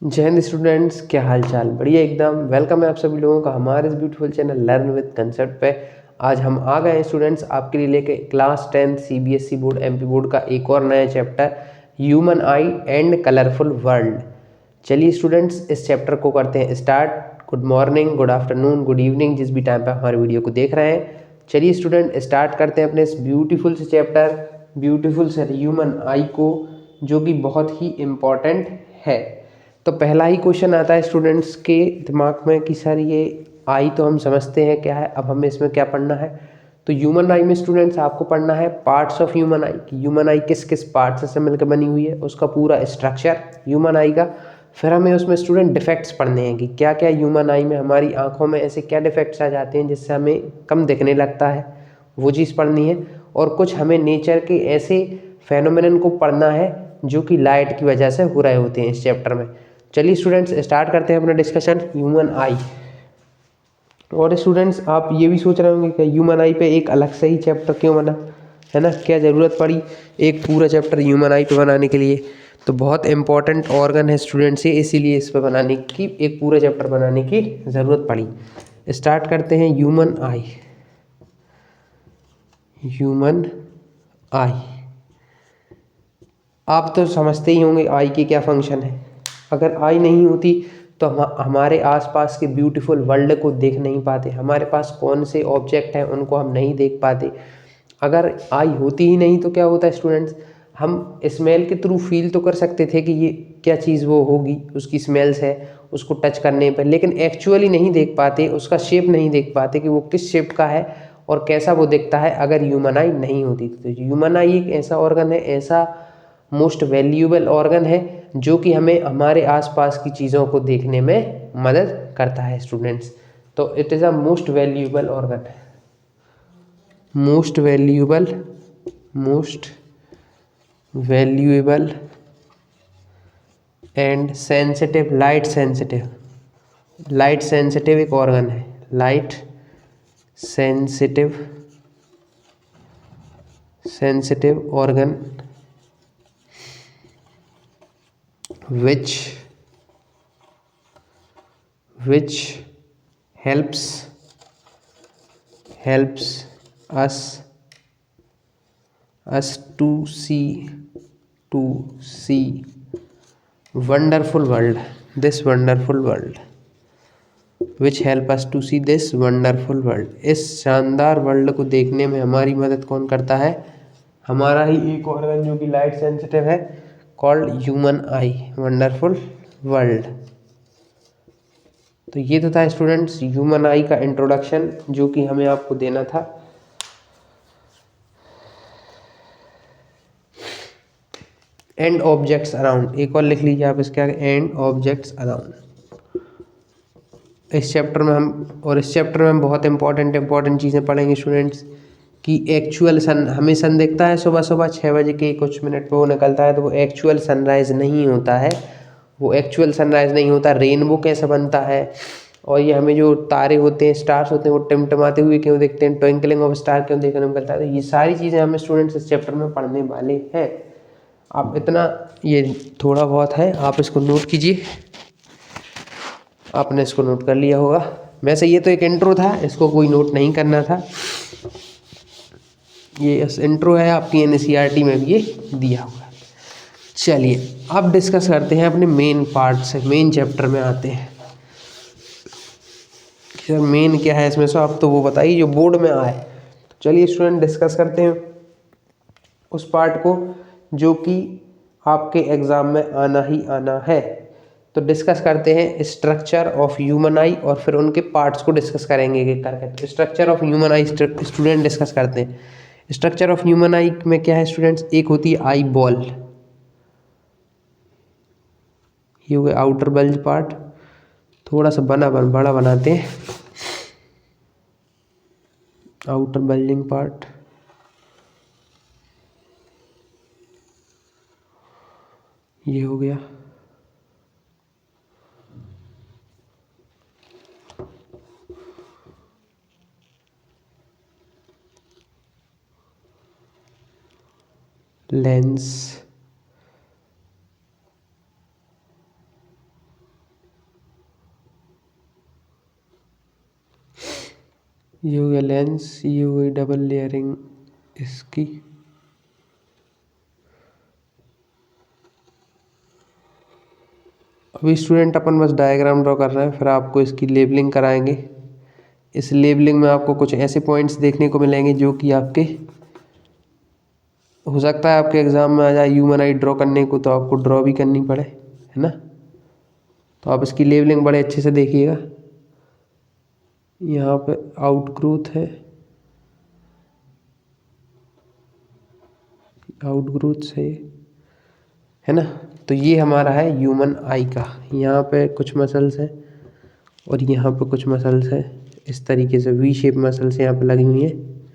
जय हिंद स्टूडेंट्स, क्या हाल चाल। बढ़िया एकदम। वेलकम है आप सभी लोगों का हमारे इस beautiful channel learn with concept पे। आज हम आ गए हैं स्टूडेंट्स आपके लिए लेके class 10 CBSE board MP board का एक और नया chapter human I and colourful world. चलिए स्टूडेंट्स इस चैप्टर को करते हैं start. Good morning, good afternoon, good evening, जिस भी टाइम पर हमारे वीडियो को देख रहे हैं। चलिए स्टूडेंट स्टार्ट करते हैं अपने इस ब्यूटीफुल से चैप्टर, ब्यूटीफुल से ह्यूमन आई को, जो कि बहुत ही इम्पॉर्टेंट है। तो पहला ही क्वेश्चन आता है स्टूडेंट्स के दिमाग में कि सर ये आई तो हम समझते हैं क्या है, अब हमें इसमें क्या पढ़ना है। तो ह्यूमन आई में स्टूडेंट्स आपको पढ़ना है पार्ट्स ऑफ ह्यूमन आई, कि ह्यूमन आई किस किस पार्ट्स से मिलकर बनी हुई है, उसका पूरा स्ट्रक्चर ह्यूमन आई का। फिर हमें उसमें स्टूडेंट डिफेक्ट्स पढ़ने हैं कि क्या क्या ह्यूमन आई में हमारी आंखों में ऐसे क्या डिफेक्ट्स आ जाते हैं जिससे हमें कम दिखने लगता है, वो चीज़ पढ़नी है। और कुछ हमें नेचर के ऐसे फेनोमेनन को पढ़ना है जो कि लाइट की वजह से हो रहे होते हैं इस चैप्टर में। चलिए स्टूडेंट्स स्टार्ट करते हैं अपना डिस्कशन ह्यूमन आई। और स्टूडेंट्स आप ये भी सोच रहे होंगे कि ह्यूमन आई पे एक अलग से ही चैप्टर क्यों बना, है ना, क्या ज़रूरत पड़ी एक पूरा चैप्टर ह्यूमन आई पे बनाने के लिए। तो बहुत इंपॉर्टेंट ऑर्गन है स्टूडेंट्स ये, इसीलिए इस पे बनाने की, एक पूरा चैप्टर बनाने की ज़रूरत पड़ी। स्टार्ट करते हैं ह्यूमन आई। ह्यूमन आई आप तो समझते ही होंगे आई की क्या फंक्शन है। अगर आई नहीं होती तो हम हमारे आसपास के ब्यूटीफुल वर्ल्ड को देख नहीं पाते, हमारे पास कौन से ऑब्जेक्ट हैं उनको हम नहीं देख पाते। अगर आई होती ही नहीं तो क्या होता है स्टूडेंट्स, हम स्मेल के थ्रू फील तो कर सकते थे कि ये क्या चीज़ वो होगी, उसकी स्मेल्स है उसको टच करने पर, लेकिन एक्चुअली नहीं देख पाते, उसका शेप नहीं देख पाते कि वो किस शेप का है और कैसा वो दिखता है अगर ह्यूमन आई नहीं होती। तो ह्यूमन आई एक ऐसा ऑर्गन है, ऐसा मोस्ट वैल्यूएबल ऑर्गन है जो कि हमें हमारे आसपास की चीज़ों को देखने में मदद करता है स्टूडेंट्स। तो it is a most valuable organ, most valuable, most valuable and sensitive, light sensitive, light sensitive एक ऑर्गन है, light sensitive, sensitive organ which helps us to see wonderful world, this wonderful world, which help us to see this wonderful world। इस शानदार world को देखने में हमारी मदद कौन करता है, हमारा ही एक ऑर्गन जो कि लाइट सेंसिटिव है, कॉल्ड ह्यूमन आई, वंडरफुल वर्ल्ड। तो ये तो था स्टूडेंट्स ह्यूमन आई का इंट्रोडक्शन जो कि हमें आपको देना था। एंड ऑब्जेक्ट्स अराउंड, एक और लिख लीजिए आप इसके आगे, एंड ऑब्जेक्ट्स अराउंड। इस चैप्टर में हम बहुत इंपॉर्टेंट चीज़ें पढ़ेंगे स्टूडेंट्स कि एक्चुअल सन, हमें सन दिखता है सुबह सुबह 6 बजे के कुछ मिनट पे वो निकलता है, तो वो एक्चुअल सनराइज़ नहीं होता है, वो एक्चुअल सनराइज़ नहीं होता। रेनबो कैसे बनता है, और ये हमें जो तारे होते हैं, स्टार्स होते हैं, वो टिमटिमाते हुए क्यों दिखते हैं, ट्विंकलिंग ऑफ स्टार क्यों देखने को मिलता है। तो ये सारी चीज़ें हमें स्टूडेंट्स इस चैप्टर में पढ़ने वाले हैं। आप इतना, ये थोड़ा बहुत है, आप इसको नोट कीजिए। आपने इसको नोट कर लिया होगा। वैसे ये तो एक इंट्रो था, इसको कोई नोट नहीं करना था, ये इस इंट्रो है, आपकी एनसीईआरटी में भी ये दिया हुआ है। चलिए अब डिस्कस करते हैं अपने मेन पार्ट से, मेन चैप्टर में आते हैं। सर मेन क्या है इसमें से, आप तो वो बताइए जो बोर्ड में आए। चलिए स्टूडेंट डिस्कस करते हैं उस पार्ट को जो कि आपके एग्ज़ाम में आना ही आना है। तो डिस्कस करते हैं स्ट्रक्चर ऑफ ह्यूमन आई, और फिर उनके पार्ट्स को डिस्कस करेंगे एक करके। तो structure of human I student discuss करते हैं। स्ट्रक्चर ऑफ ह्यूमन आई में क्या है स्टूडेंट्स, एक होती है आई बॉल, ये हो गया आउटर बल्ज पार्ट, थोड़ा सा बड़ा बनाते हैं, आउटर बल्जिंग पार्ट, ये हो गया। लेंस, ये हो गया लेंस, ये हो गई डबल लेयरिंग इसकी। अभी स्टूडेंट अपन बस डायग्राम ड्रॉ कर रहे हैं, फिर आपको इसकी लेबलिंग कराएंगे। इस लेबलिंग में आपको कुछ ऐसे पॉइंट्स देखने को मिलेंगे जो कि आपके हो सकता है आपके एग्ज़ाम में आ जाए ह्यूमन आई ड्रॉ करने को, तो आपको ड्रॉ भी करनी पड़े, है ना। तो आप इसकी लेबलिंग बड़े अच्छे से देखिएगा। यहाँ पे आउटग्रोथ से है ना। तो ये हमारा है ह्यूमन आई का। यहाँ पे कुछ मसल्स हैं और यहाँ पे कुछ मसल्स हैं, इस तरीके से वी शेप मसल्स यहाँ पे लगी हुई हैं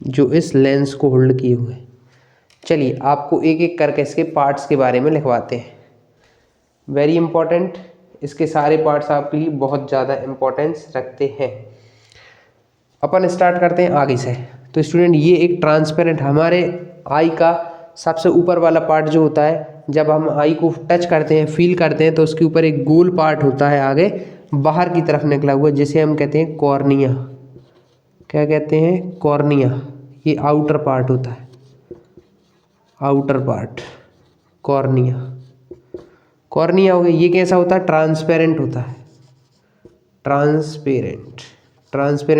जो इस लेंस को होल्ड किए हुए हैं। चलिए आपको एक एक करके इसके पार्ट्स के बारे में लिखवाते हैं। वेरी इंपॉर्टेंट, इसके सारे पार्ट्स आपके लिए बहुत ज़्यादा इम्पोर्टेंस रखते हैं। अपन स्टार्ट करते हैं आगे से। तो स्टूडेंट ये एक ट्रांसपेरेंट हमारे आई का सबसे ऊपर वाला पार्ट जो होता है, जब हम आई को टच करते हैं, फील करते हैं, तो उसके ऊपर एक गोल पार्ट होता है आगे बाहर की तरफ निकला हुआ, जिसे हम कहते हैं कॉर्निया। क्या कहते हैं? कॉर्निया। ये आउटर पार्ट होता है, आउटर पार्ट कॉर्निया। कॉर्निया हो गया। ये कैसा होता है? ट्रांसपेरेंट होता है। ट्रांसपेरेंट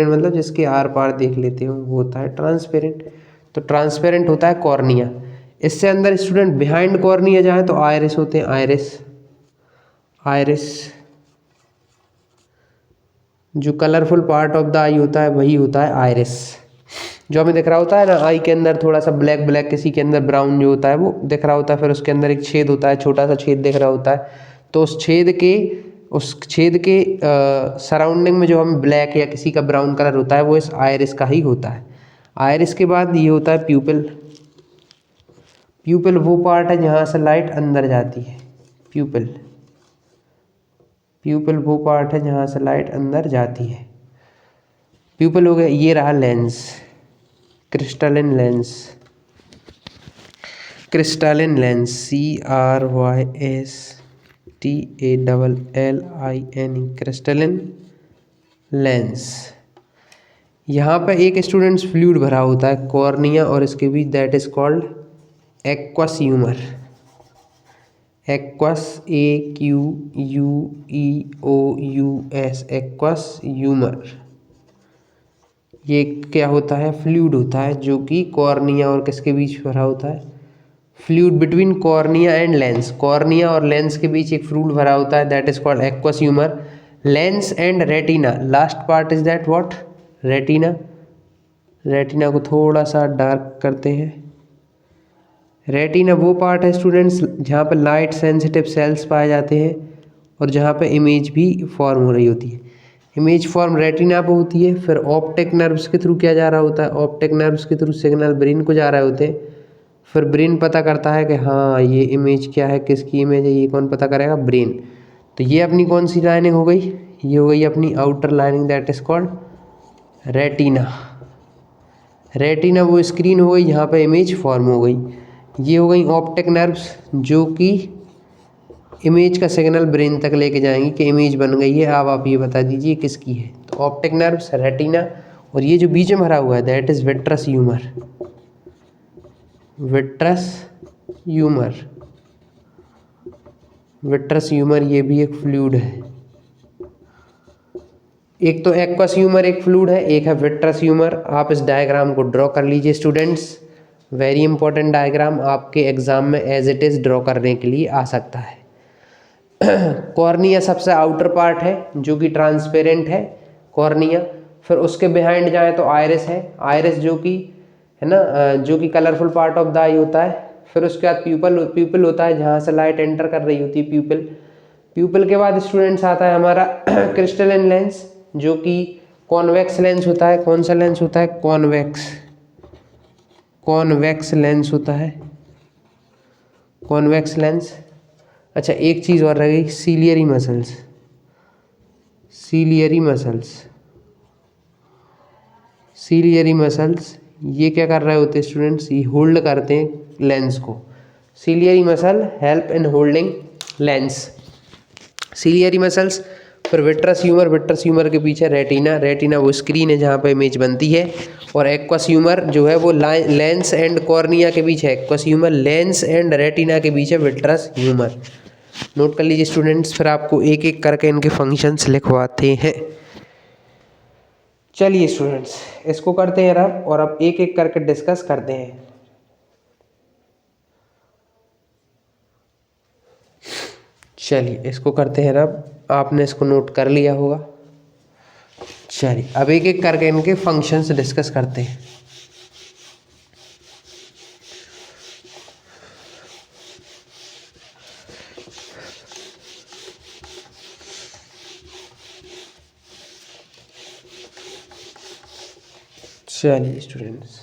मतलब जिसके आर पार देख लेते हो वो होता है ट्रांसपेरेंट। तो ट्रांसपेरेंट होता है कॉर्निया। इससे अंदर स्टूडेंट बिहाइंड कॉर्निया जाए तो आयरिस होते हैं। आयरिस जो कलरफुल पार्ट ऑफ द आई होता है वही होता है आयरिस। जो हमें दिख रहा होता है ना आई के अंदर थोड़ा सा ब्लैक ब्लैक, किसी के अंदर ब्राउन जो होता है वो दिख रहा होता है, फिर उसके अंदर एक छेद होता है, छोटा सा छेद दिख रहा होता है। तो उस छेद के सराउंडिंग में जो हमें ब्लैक या किसी का ब्राउन कलर होता है वो इस आयरिस का ही होता है। आयरिस के बाद ये होता है प्यूपिल। प्यूपिल वो पार्ट है जहाँ से लाइट अंदर जाती है। प्यूपिल वो पार्ट है जहाँ से लाइट अंदर जाती है। प्यूपिल हो गया। ये रहा lens, crystalline lens. CRYSTALLIN crystalline lens. यहाँ पे एक स्टूडेंट्स फ्लूइड भरा होता है कॉर्निया और इसके बीच, that is called aqueous humour. Aqueous AQUEOUS aqueous humour. ये क्या होता है? फ्लूइड होता है जो कि कॉर्निया और किसके बीच भरा होता है? Fluid between cornea and lens. Cornea और लेंस के बीच एक फ्लूइड भरा होता है, that is called aqueous humour. Lens and retina, last part is that what? Retina. Retina को थोड़ा सा डार्क करते हैं। रेटिना वो पार्ट है स्टूडेंट्स जहाँ पर लाइट सेंसिटिव सेल्स पाए जाते हैं और जहाँ पे इमेज भी फॉर्म हो रही होती है। इमेज फॉर्म रेटिना पे होती है, फिर ऑप्टिक नर्व्स के थ्रू क्या जा रहा होता है? ऑप्टिक नर्व्स के थ्रू सिग्नल ब्रेन को जा रहे होते हैं, फिर ब्रेन पता करता है कि हाँ ये इमेज क्या है, किसकी इमेज है, ये कौन पता करेगा? ब्रेन। तो ये अपनी कौन सी लाइनिंग हो गई? ये हो गई अपनी outer lining, that is called retina. Retina वो स्क्रीन हो गई जहाँ पे इमेज फॉर्म हो गई। ये हो गई ऑप्टिक नर्व्स जो कि इमेज का सिग्नल ब्रेन तक लेके जाएंगी कि इमेज बन गई है, अब आप ये बता दीजिए किसकी है। तो ऑप्टिक नर्व्स, रेटिना, और ये जो बीच में भरा हुआ है that is vitreous humour. Vitreous humour ये भी एक फ्लूइड है। एक तो एक्वस ह्यूमर एक फ्लूइड है, एक है विट्रस ह्यूमर। आप इस डायग्राम को ड्रॉ कर लीजिए स्टूडेंट्स। वेरी इंपॉर्टेंट डायग्राम, आपके एग्जाम में एज इट इज ड्रॉ करने के लिए आ सकता है। कॉर्निया सबसे आउटर पार्ट है जो कि ट्रांसपेरेंट है, कॉर्निया। फिर उसके बिहाइंड जाए तो आयरिस है। आयरिस जो कि है ना, जो कि कलरफुल पार्ट ऑफ द आई होता है। फिर उसके बाद प्यूपिल होता है जहाँ से लाइट एंटर कर रही होती है, प्यूपिल के बाद स्टूडेंट्स आता है हमारा क्रिस्टलिन लेंस जो कि कॉन्वेक्स लेंस होता है। कौन सा लेंस होता है? कॉन्वेक्स लेंस होता है, कॉन्वेक्स लेंस। अच्छा एक चीज़ और रह गई, सीलियरी मसल्स। ये क्या कर रहे होते हैं स्टूडेंट्स? ये होल्ड करते हैं लेंस को। Ciliary muscle help in holding lens. Ciliary muscles फिर विट्रस ह्यूमर के पीछे रेटिना वो स्क्रीन है जहाँ पे इमेज बनती है, और एक्वस ह्यूमर जो है वो लेंस एंड कॉर्निया के बीच है aqueous humour, lens and retina के बीच है विट्रस ह्यूमर। नोट कर लीजिए स्टूडेंट्स, फिर आपको एक एक करके इनके फंक्शंस लिखवाते हैं। चलिए स्टूडेंट्स, इसको करते हैं रब, और अब एक एक करके डिस्कस करते हैं। चलिए इसको करते हैं रब, आपने इसको नोट कर लिया होगा। चलिए अब एक एक करके इनके फंक्शंस डिस्कस करते हैं। चलिए स्टूडेंट्स,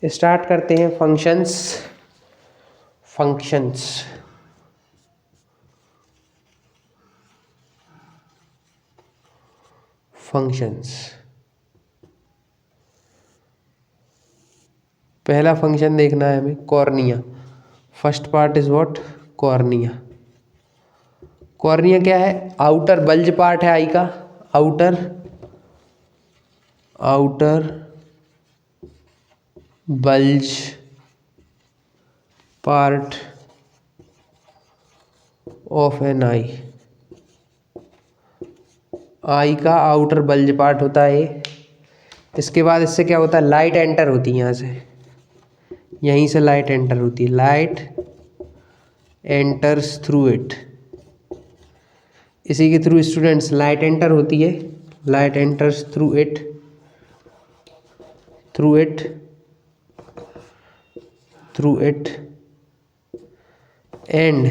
स्टार्ट करते हैं फंक्शंस। पहला फंक्शन देखना है हमें, cornea. First part is what? Cornea. Cornea क्या है? आउटर बल्ज पार्ट है आई का, outer bulge part of an eye का आउटर बल्ज पार्ट होता है। इसके बाद इससे क्या होता है? लाइट एंटर होती है यहाँ से, यहीं से लाइट एंटर होती है, लाइट एंटर्स थ्रू इट। इसी के थ्रू स्टूडेंट्स लाइट एंटर होती है, light enters through it and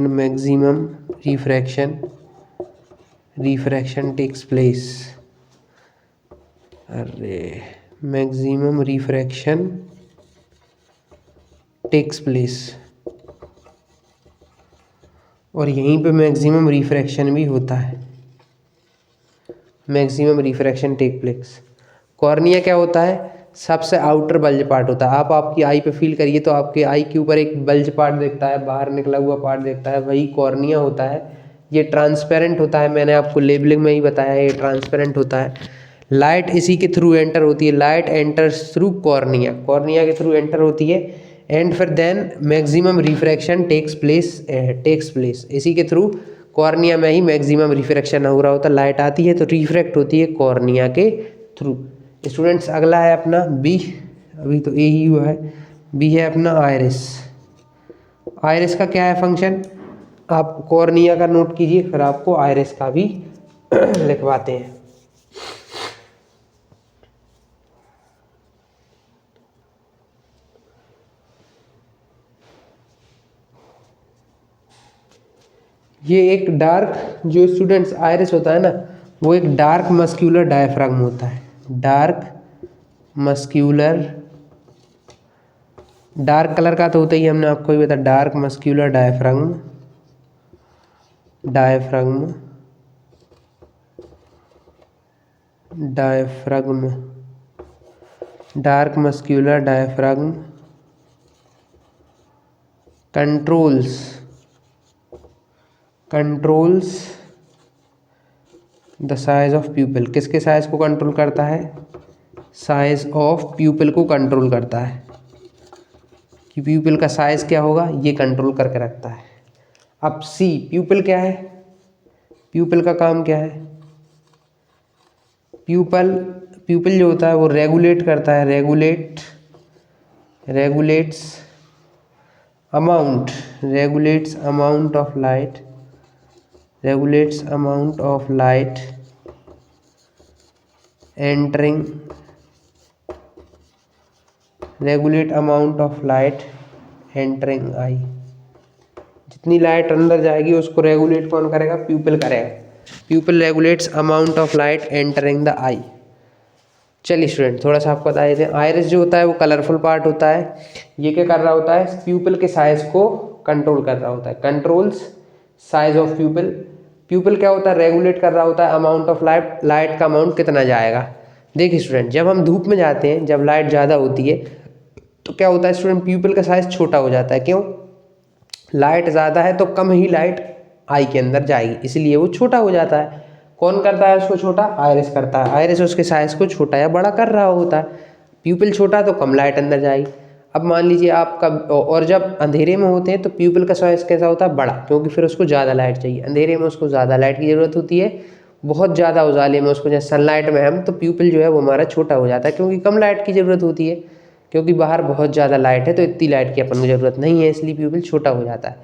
maximum refraction takes place. Maximum refraction takes place, और यहीं पे मैक्सिमम रिफ्रैक्शन भी होता है, maximum refraction take place. Cornea क्या होता है? सबसे आउटर बल्ज पार्ट होता है। आप आपकी आई पे फील करिए तो आपके आई के ऊपर एक बल्ज पार्ट दिखता है, बाहर निकला हुआ पार्ट दिखता है, वही कॉर्निया होता है। ये ट्रांसपेरेंट होता है, मैंने आपको लेबलिंग में ही बताया ये ट्रांसपेरेंट होता है। लाइट इसी के थ्रू एंटर होती है, लाइट एंटर्स थ्रू कॉर्निया के थ्रू एंटर होती है, एंड फिर then maximum refraction takes place. इसी के थ्रू कॉर्निया में ही मैक्सिमम रिफ्रैक्शन हो रहा होता है, लाइट आती है तो रिफ्रैक्ट होती है कॉर्निया के थ्रू। स्टूडेंट्स अगला है अपना बी, अभी तो ए ही हुआ है, बी है अपना आयरिस का क्या है फंक्शन? आप कॉर्निया का नोट कीजिए, फिर आपको आयरिस का भी लिखवाते हैं। ये एक डार्क, जो स्टूडेंट्स आयरिस होता है ना, वो एक डार्क मस्क्यूलर डायफ्राम होता है, डार्क कलर का तो होता ही, हमने आपको ही बताया, dark muscular diaphragm dark muscular diaphragm controls the size of प्यूपिल। किसके साइज को कंट्रोल करता है? साइज ऑफ प्यूपिल को कंट्रोल करता है, कि प्यूपिल का साइज क्या होगा ये कंट्रोल करके रखता है। अब सी, प्यूपिल क्या है? प्यूपिल का काम क्या है? प्यूपिल जो होता है वो रेगुलेट करता है, regulates amount of light entering eye. जितनी लाइट अंदर जाएगी उसको रेगुलेट कौन करेगा? प्यूपिल करेगा। Pupil regulates amount of light entering the eye. चलिए स्टूडेंट, थोड़ा सा आपको बता देते हैं, आयरिस जो होता है वो कलरफुल पार्ट होता है। ये क्या कर रहा होता है? प्यूपिल के साइज को कंट्रोल कर रहा होता है, कंट्रोल्स साइज ऑफ प्यूपिल क्या होता है? रेगुलेट कर रहा होता है अमाउंट ऑफ लाइट का अमाउंट कितना जाएगा। देखिए स्टूडेंट, जब हम धूप में जाते हैं, जब लाइट ज़्यादा होती है तो क्या होता है स्टूडेंट? प्यूपिल का साइज छोटा हो जाता है। क्यों? लाइट ज़्यादा है तो कम ही लाइट आई के अंदर जाएगी, इसलिए वो छोटा हो जाता है। कौन करता है उसको छोटा? आयरिस करता है। आयरिस उसके साइज को छोटा या बड़ा कर रहा होता है। प्यूपिल छोटा तो कम लाइट अंदर जाएगी। अब मान लीजिए आपका, और जब अंधेरे में होते हैं तो प्यूपिल का साइज कैसा होता है? बड़ा, क्योंकि फिर उसको ज़्यादा लाइट चाहिए। अंधेरे में उसको ज़्यादा लाइट की ज़रूरत होती है, बहुत ज़्यादा उजाले में उसको, जैसे सनलाइट में हम, तो प्यूपिल जो है वो हमारा छोटा हो जाता है, क्योंकि कम लाइट की ज़रूरत होती है, क्योंकि बाहर बहुत ज़्यादा लाइट है तो इतनी लाइट की अपन को ज़रूरत नहीं है, इसलिए प्यूपिल छोटा हो जाता है।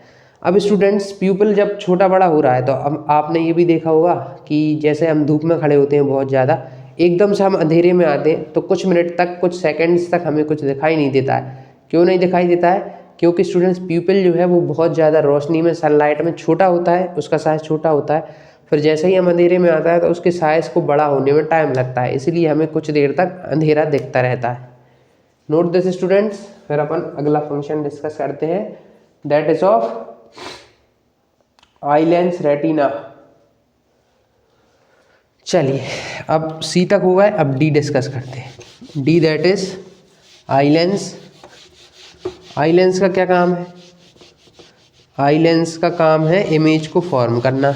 अब स्टूडेंट्स, प्यूपिल जब छोटा बड़ा हो रहा है तो अब आपने ये भी देखा होगा कि जैसे हम धूप में खड़े होते हैं बहुत ज़्यादा, एकदम से हम अंधेरे में आते हैं तो कुछ मिनट तक, कुछ सेकंड्स तक हमें कुछ दिखाई नहीं देता है। क्यों नहीं दिखाई देता है? क्योंकि स्टूडेंट्स, प्यूपिल जो है वो बहुत ज़्यादा रोशनी में, सनलाइट में छोटा होता है, उसका साइज़ छोटा होता है। फिर जैसे ही हम अंधेरे में आता है तो उसके साइज़ को बड़ा होने में टाइम लगता है, इसलिए हमें कुछ देर तक अंधेरा दिखता रहता है। Note this students. फिर अपन अगला फंक्शन डिस्कस करते हैं, that is of eye lens retina. चलिए, अब सी तक हो गए, अब डी डिस्कस करते हैं। D that is eye lens. Eye lens का क्या काम है? आई लेंस का काम है इमेज को फॉर्म करना।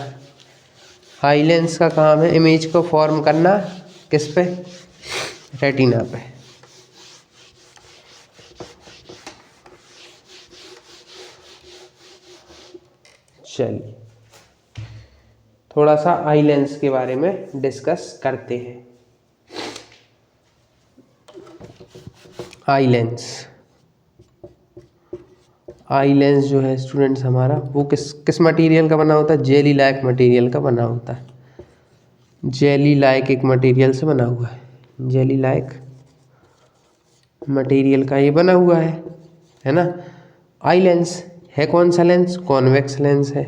आई लेंस का काम है इमेज को फॉर्म करना, किस पे? रेटिना पे। चलिए, थोड़ा सा आई लेंस के बारे में डिस्कस करते हैं। आई लेंस, आई लेंस जो है स्टूडेंट्स हमारा, वो किस मटेरियल का बना होता है? जेली लाइक मटेरियल का बना होता है। जेली लाइक एक मटेरियल से बना हुआ है, जेली लाइक मटेरियल का ये बना हुआ है ना। आई लेंस है कौन सा लेंस? कॉन्वेक्स लेंस है,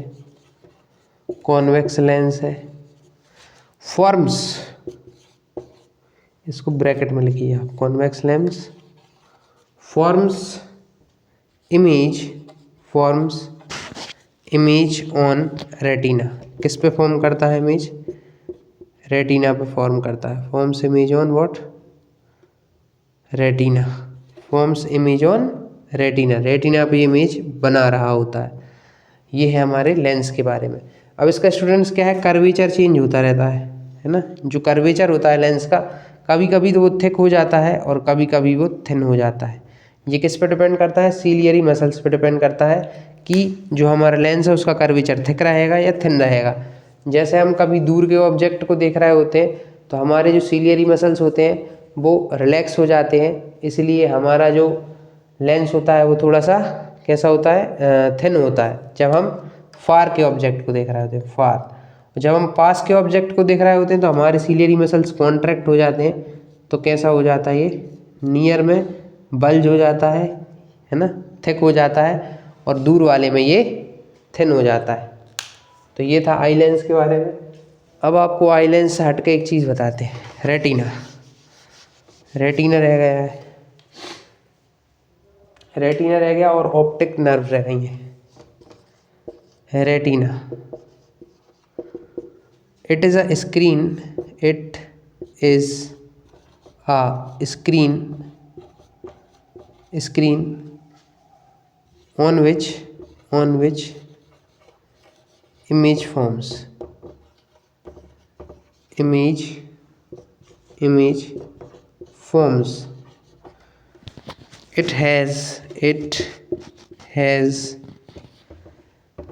कॉन्वेक्स लेंस है। फॉर्म्स, इसको ब्रैकेट में लिखिए आप, convex lens forms image on retina. किस पे फॉर्म करता है इमेज? रेटिना पे फॉर्म करता है। Forms image on what? Retina. Forms image on retina, retina पे इमेज बना रहा होता है। ये है हमारे लेंस के बारे में। अब इसका स्टूडेंट्स क्या है? कर्वेचर चेंज होता रहता है ना। जो कर्वेचर होता है लेंस का, कभी कभी तो वो थिक हो जाता है और कभी कभी वो थिन हो जाता है। ये किस पे डिपेंड करता है? सीलियरी मसल्स पे डिपेंड करता है कि जो हमारा लेंस है उसका कर्वेचर थिक रहेगा या थिन रहेगा। जैसे हम कभी दूर के ऑब्जेक्ट को देख रहे होते हैं तो हमारे जो सीलियरी मसल्स होते हैं वो रिलैक्स हो जाते हैं, इसलिए हमारा जो लेंस होता है वो थोड़ा सा कैसा होता है? थिन होता है। जब हम फार के ऑब्जेक्ट को देख रहे होते हैं, फार, जब हम पास के ऑब्जेक्ट को देख रहे होते हैं तो हमारे सीलियरी मसल्स कॉन्ट्रैक्ट हो जाते हैं, तो कैसा हो जाता है? ये नियर में बल्ज हो जाता है ना, थिक हो जाता है, और दूर वाले में ये थिन हो जाता है। तो ये था आई लेंस के बारे में। अब आपको आई लेंस से हट के एक चीज़ बताते हैं, रेटिना। रेटिना रह गया है, रेटिना रह गया और ऑप्टिक नर्व रह गई है। Retina, it is a screen, it is a screen on which image forms, image forms. It has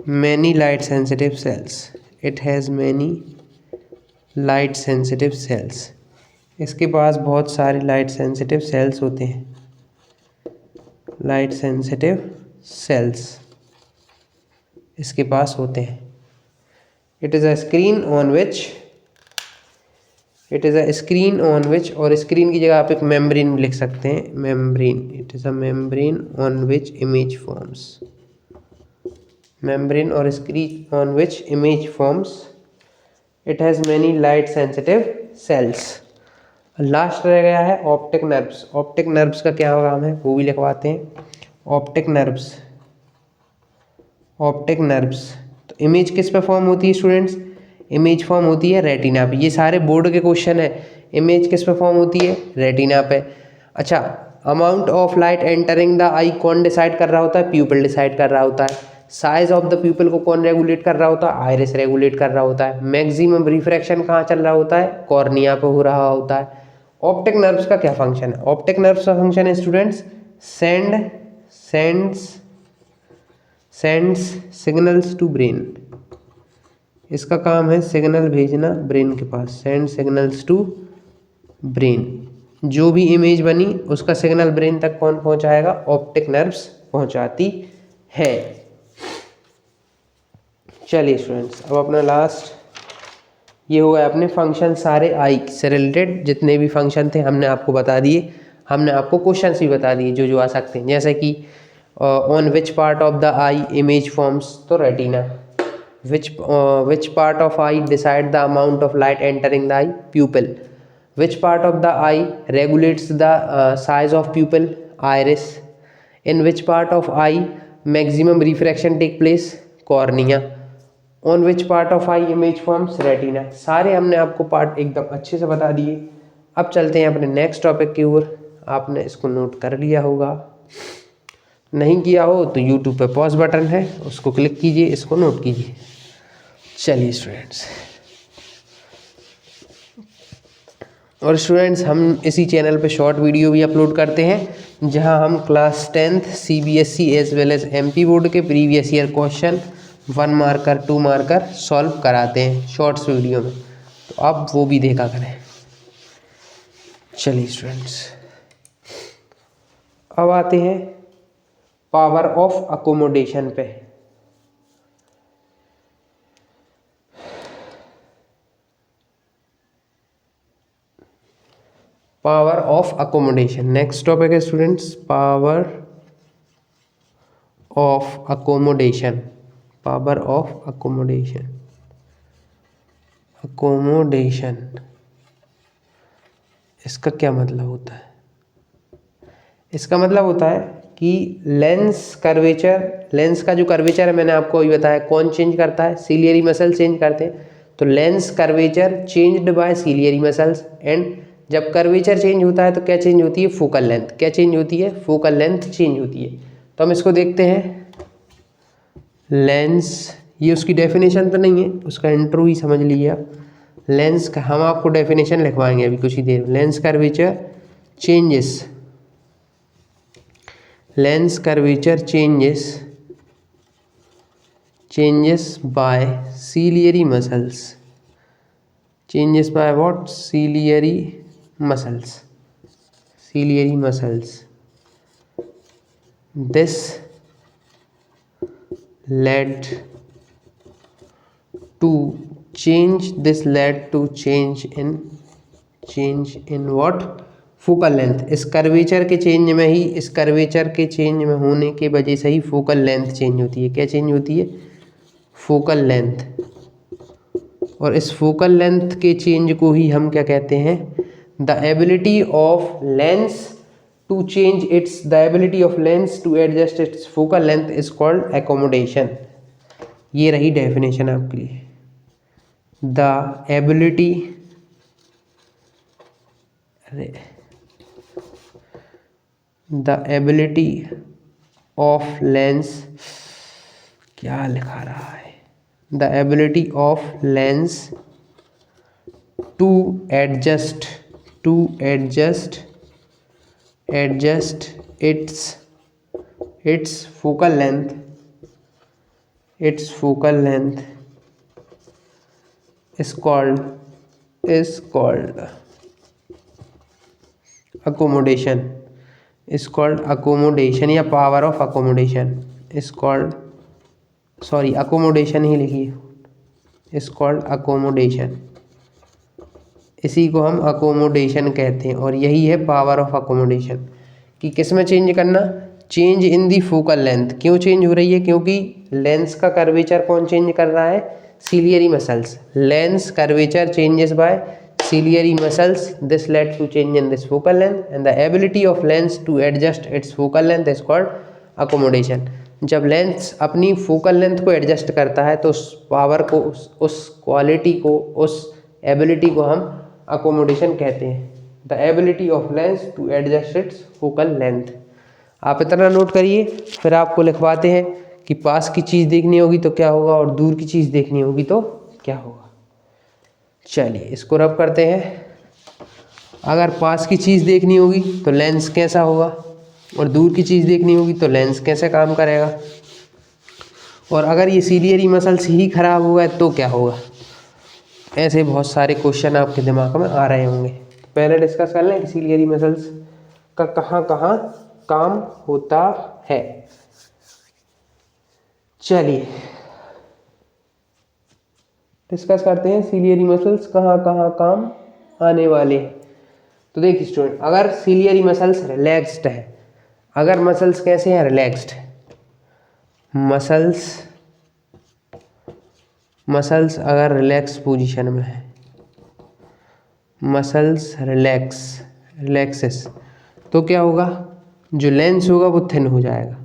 many light sensitive cells. It has many light sensitive cells. इसके पास बहुत सारे लाइट सेंसिटिव सेल्स होते हैं, light sensitive sales इसके पास होते हैं। It is a screen on विच, और screen की जगह आप एक मेम्ब्रेन लिख सकते हैं, membrane. It is a membrane on which image forms, membrane और screen on which image forms. It has many light sensitive cells. Last रह गया है ऑप्टिक नर्व्स। ऑप्टिक नर्व्स का क्या काम है वो भी लिखवाते हैं। ऑप्टिक नर्व्स, तो इमेज किस पे फॉर्म होती है स्टूडेंट्स? इमेज फॉर्म होती है रेटिना पे। ये सारे बोर्ड के क्वेश्चन है। इमेज किस पे फॉर्म होती है? रेटिना पे। अच्छा, amount of light entering the eye कौन डिसाइड कर रहा होता है? प्यूपिल डिसाइड कर रहा होता है। साइज ऑफ द प्यूपिल को कौन रेगुलेट कर रहा होता है, आइरिस रेगुलेट कर रहा होता है। मैक्सिमम रिफ्रैक्शन कहाँ चल रहा होता है, कॉर्निया पे हो रहा होता है। ऑप्टिक नर्व्स का क्या फंक्शन है, ऑप्टिक नर्व्स का फंक्शन है students sends signals to brain. इसका काम है सिग्नल भेजना ब्रेन के पास, सेंड सिग्नल्स टू ब्रेन। जो भी इमेज बनी उसका सिग्नल ब्रेन तक कौन पहुंचाएगा, ऑप्टिक नर्व्स पहुंचाती है। चलिए स्टूडेंट्स, अब अपना लास्ट ये हो गया अपने फंक्शन सारे आई से रिलेटेड जितने भी फंक्शन थे हमने आपको बता दिए। हमने आपको क्वेश्चंस भी बता दिए जो जो आ सकते हैं, जैसे कि on which part of the eye image forms, तो retina. Which part of eye decide the amount of light entering the eye, pupil. Which part of the eye regulates the size of pupil, iris. In which part of eye maximum refraction take place, cornea. On which part of eye image forms, retina. सारे हमने आपको part एकदम अच्छे से बता दिए। अब चलते हैं अपने नेक्स्ट टॉपिक की ओर। आपने इसको नोट कर लिया होगा, नहीं किया हो तो यूट्यूब पे पॉज बटन है उसको क्लिक कीजिए, इसको नोट कीजिए। चलिए स्टूडेंट्स, और स्टूडेंट्स हम इसी चैनल पे शॉर्ट वीडियो भी अपलोड करते हैं जहां हम class 10th CBSE as well as MP board के previous year question 1 marker 2 marker solve कराते हैं शॉर्ट्स वीडियो में, तो आप वो भी देखा करें। चलिए स्टूडेंट्स, अब आते हैं पावर ऑफ अकोमोडेशन पे। Power of accommodation next topic है students, power of accommodation. Power of accommodation, accommodation इसका क्या मतलब होता है? इसका मतलब होता है कि लेंस कर्वेचर, लेंस का जो कर्वेचर है मैंने आपको अभी बताया कौन चेंज करता है, सीलियरी मसल चेंज करते हैं। तो lens curvature changed by ciliary muscles, and जब कर्वेचर चेंज होता है तो क्या चेंज होती है, फोकल लेंथ। क्या चेंज होती है, फोकल लेंथ चेंज होती है। तो हम इसको देखते हैं। लेंस, ये उसकी डेफिनेशन तो नहीं है, उसका इंट्रो ही समझ लीजिए आप। लेंस का हम आपको डेफिनेशन लिखवाएंगे अभी कुछ ही देर में। Lens curvature changes, lens curvature changes by ciliary muscles, changes by what, ciliary muscles, ciliary muscles. This led to change, this led to change in what, focal length. इस कर्वेचर के change में ही, इस curvature के change में होने के वजह से ही फोकल लेंथ चेंज होती है। क्या चेंज होती है, फोकल लेंथ। और इस फोकल लेंथ के चेंज को ही हम क्या कहते हैं, the ability of lens to change its, the ability of lens to adjust its focal length is called accommodation. ये रही डेफिनेशन आपके लिए। The ability, the ability of lens, क्या लिखा रहा है, the ability of lens to adjust its focal length is called accommodation, is called accommodation, या power of accommodation is called, sorry accommodation ही लिखिए, is called accommodation। इसी को हम accommodation कहते हैं, और यही है पावर ऑफ अकोमोडेशन। कि किस में चेंज करना, change in the focal length. क्यों चेंज हो रही है, क्योंकि लेंस का कर्वेचर कौन चेंज कर रहा है, ciliary muscles. Lens curvature changes by ciliary muscles, this lead to change in this focal length, and the ability of lens to adjust its focal length is called accommodation. जब lens अपनी focal length को adjust करता है तो उस power को, उस quality को, उस एबिलिटी को हम अकोमोडेशन कहते हैं। The ability of lens to adjust its focal length. आप इतना नोट करिए, फिर आपको लिखवाते हैं कि पास की चीज़ देखनी होगी तो क्या होगा और दूर की चीज़ देखनी होगी तो क्या होगा। चलिए इसको रब करते हैं। अगर पास की चीज़ देखनी होगी तो लेंस कैसा होगा और दूर की चीज़ देखनी होगी तो लेंस कैसे काम करेगा, और अगर ये सीलियरी मसल्स ही खराब हुआ है तो क्या होगा। ऐसे बहुत सारे क्वेश्चन आपके दिमाग में आ रहे होंगे। पहले डिस्कस कर लें कि सीलियरी मसल्स का कहाँ कहाँ काम होता है। चलिए डिस्कस करते हैं सीलियरी मसल्स कहाँ कहाँ काम आने वाले हैं। तो देखिए स्टूडेंट, अगर सीलियरी मसल्स रिलैक्स्ड है, अगर मसल्स कैसे हैं, रिलैक्स्ड, मसल्स अगर रिलैक्स पोजीशन में है, मसल्स रिलैक्सेस, तो क्या होगा, जो लेंस होगा वो थिन हो जाएगा,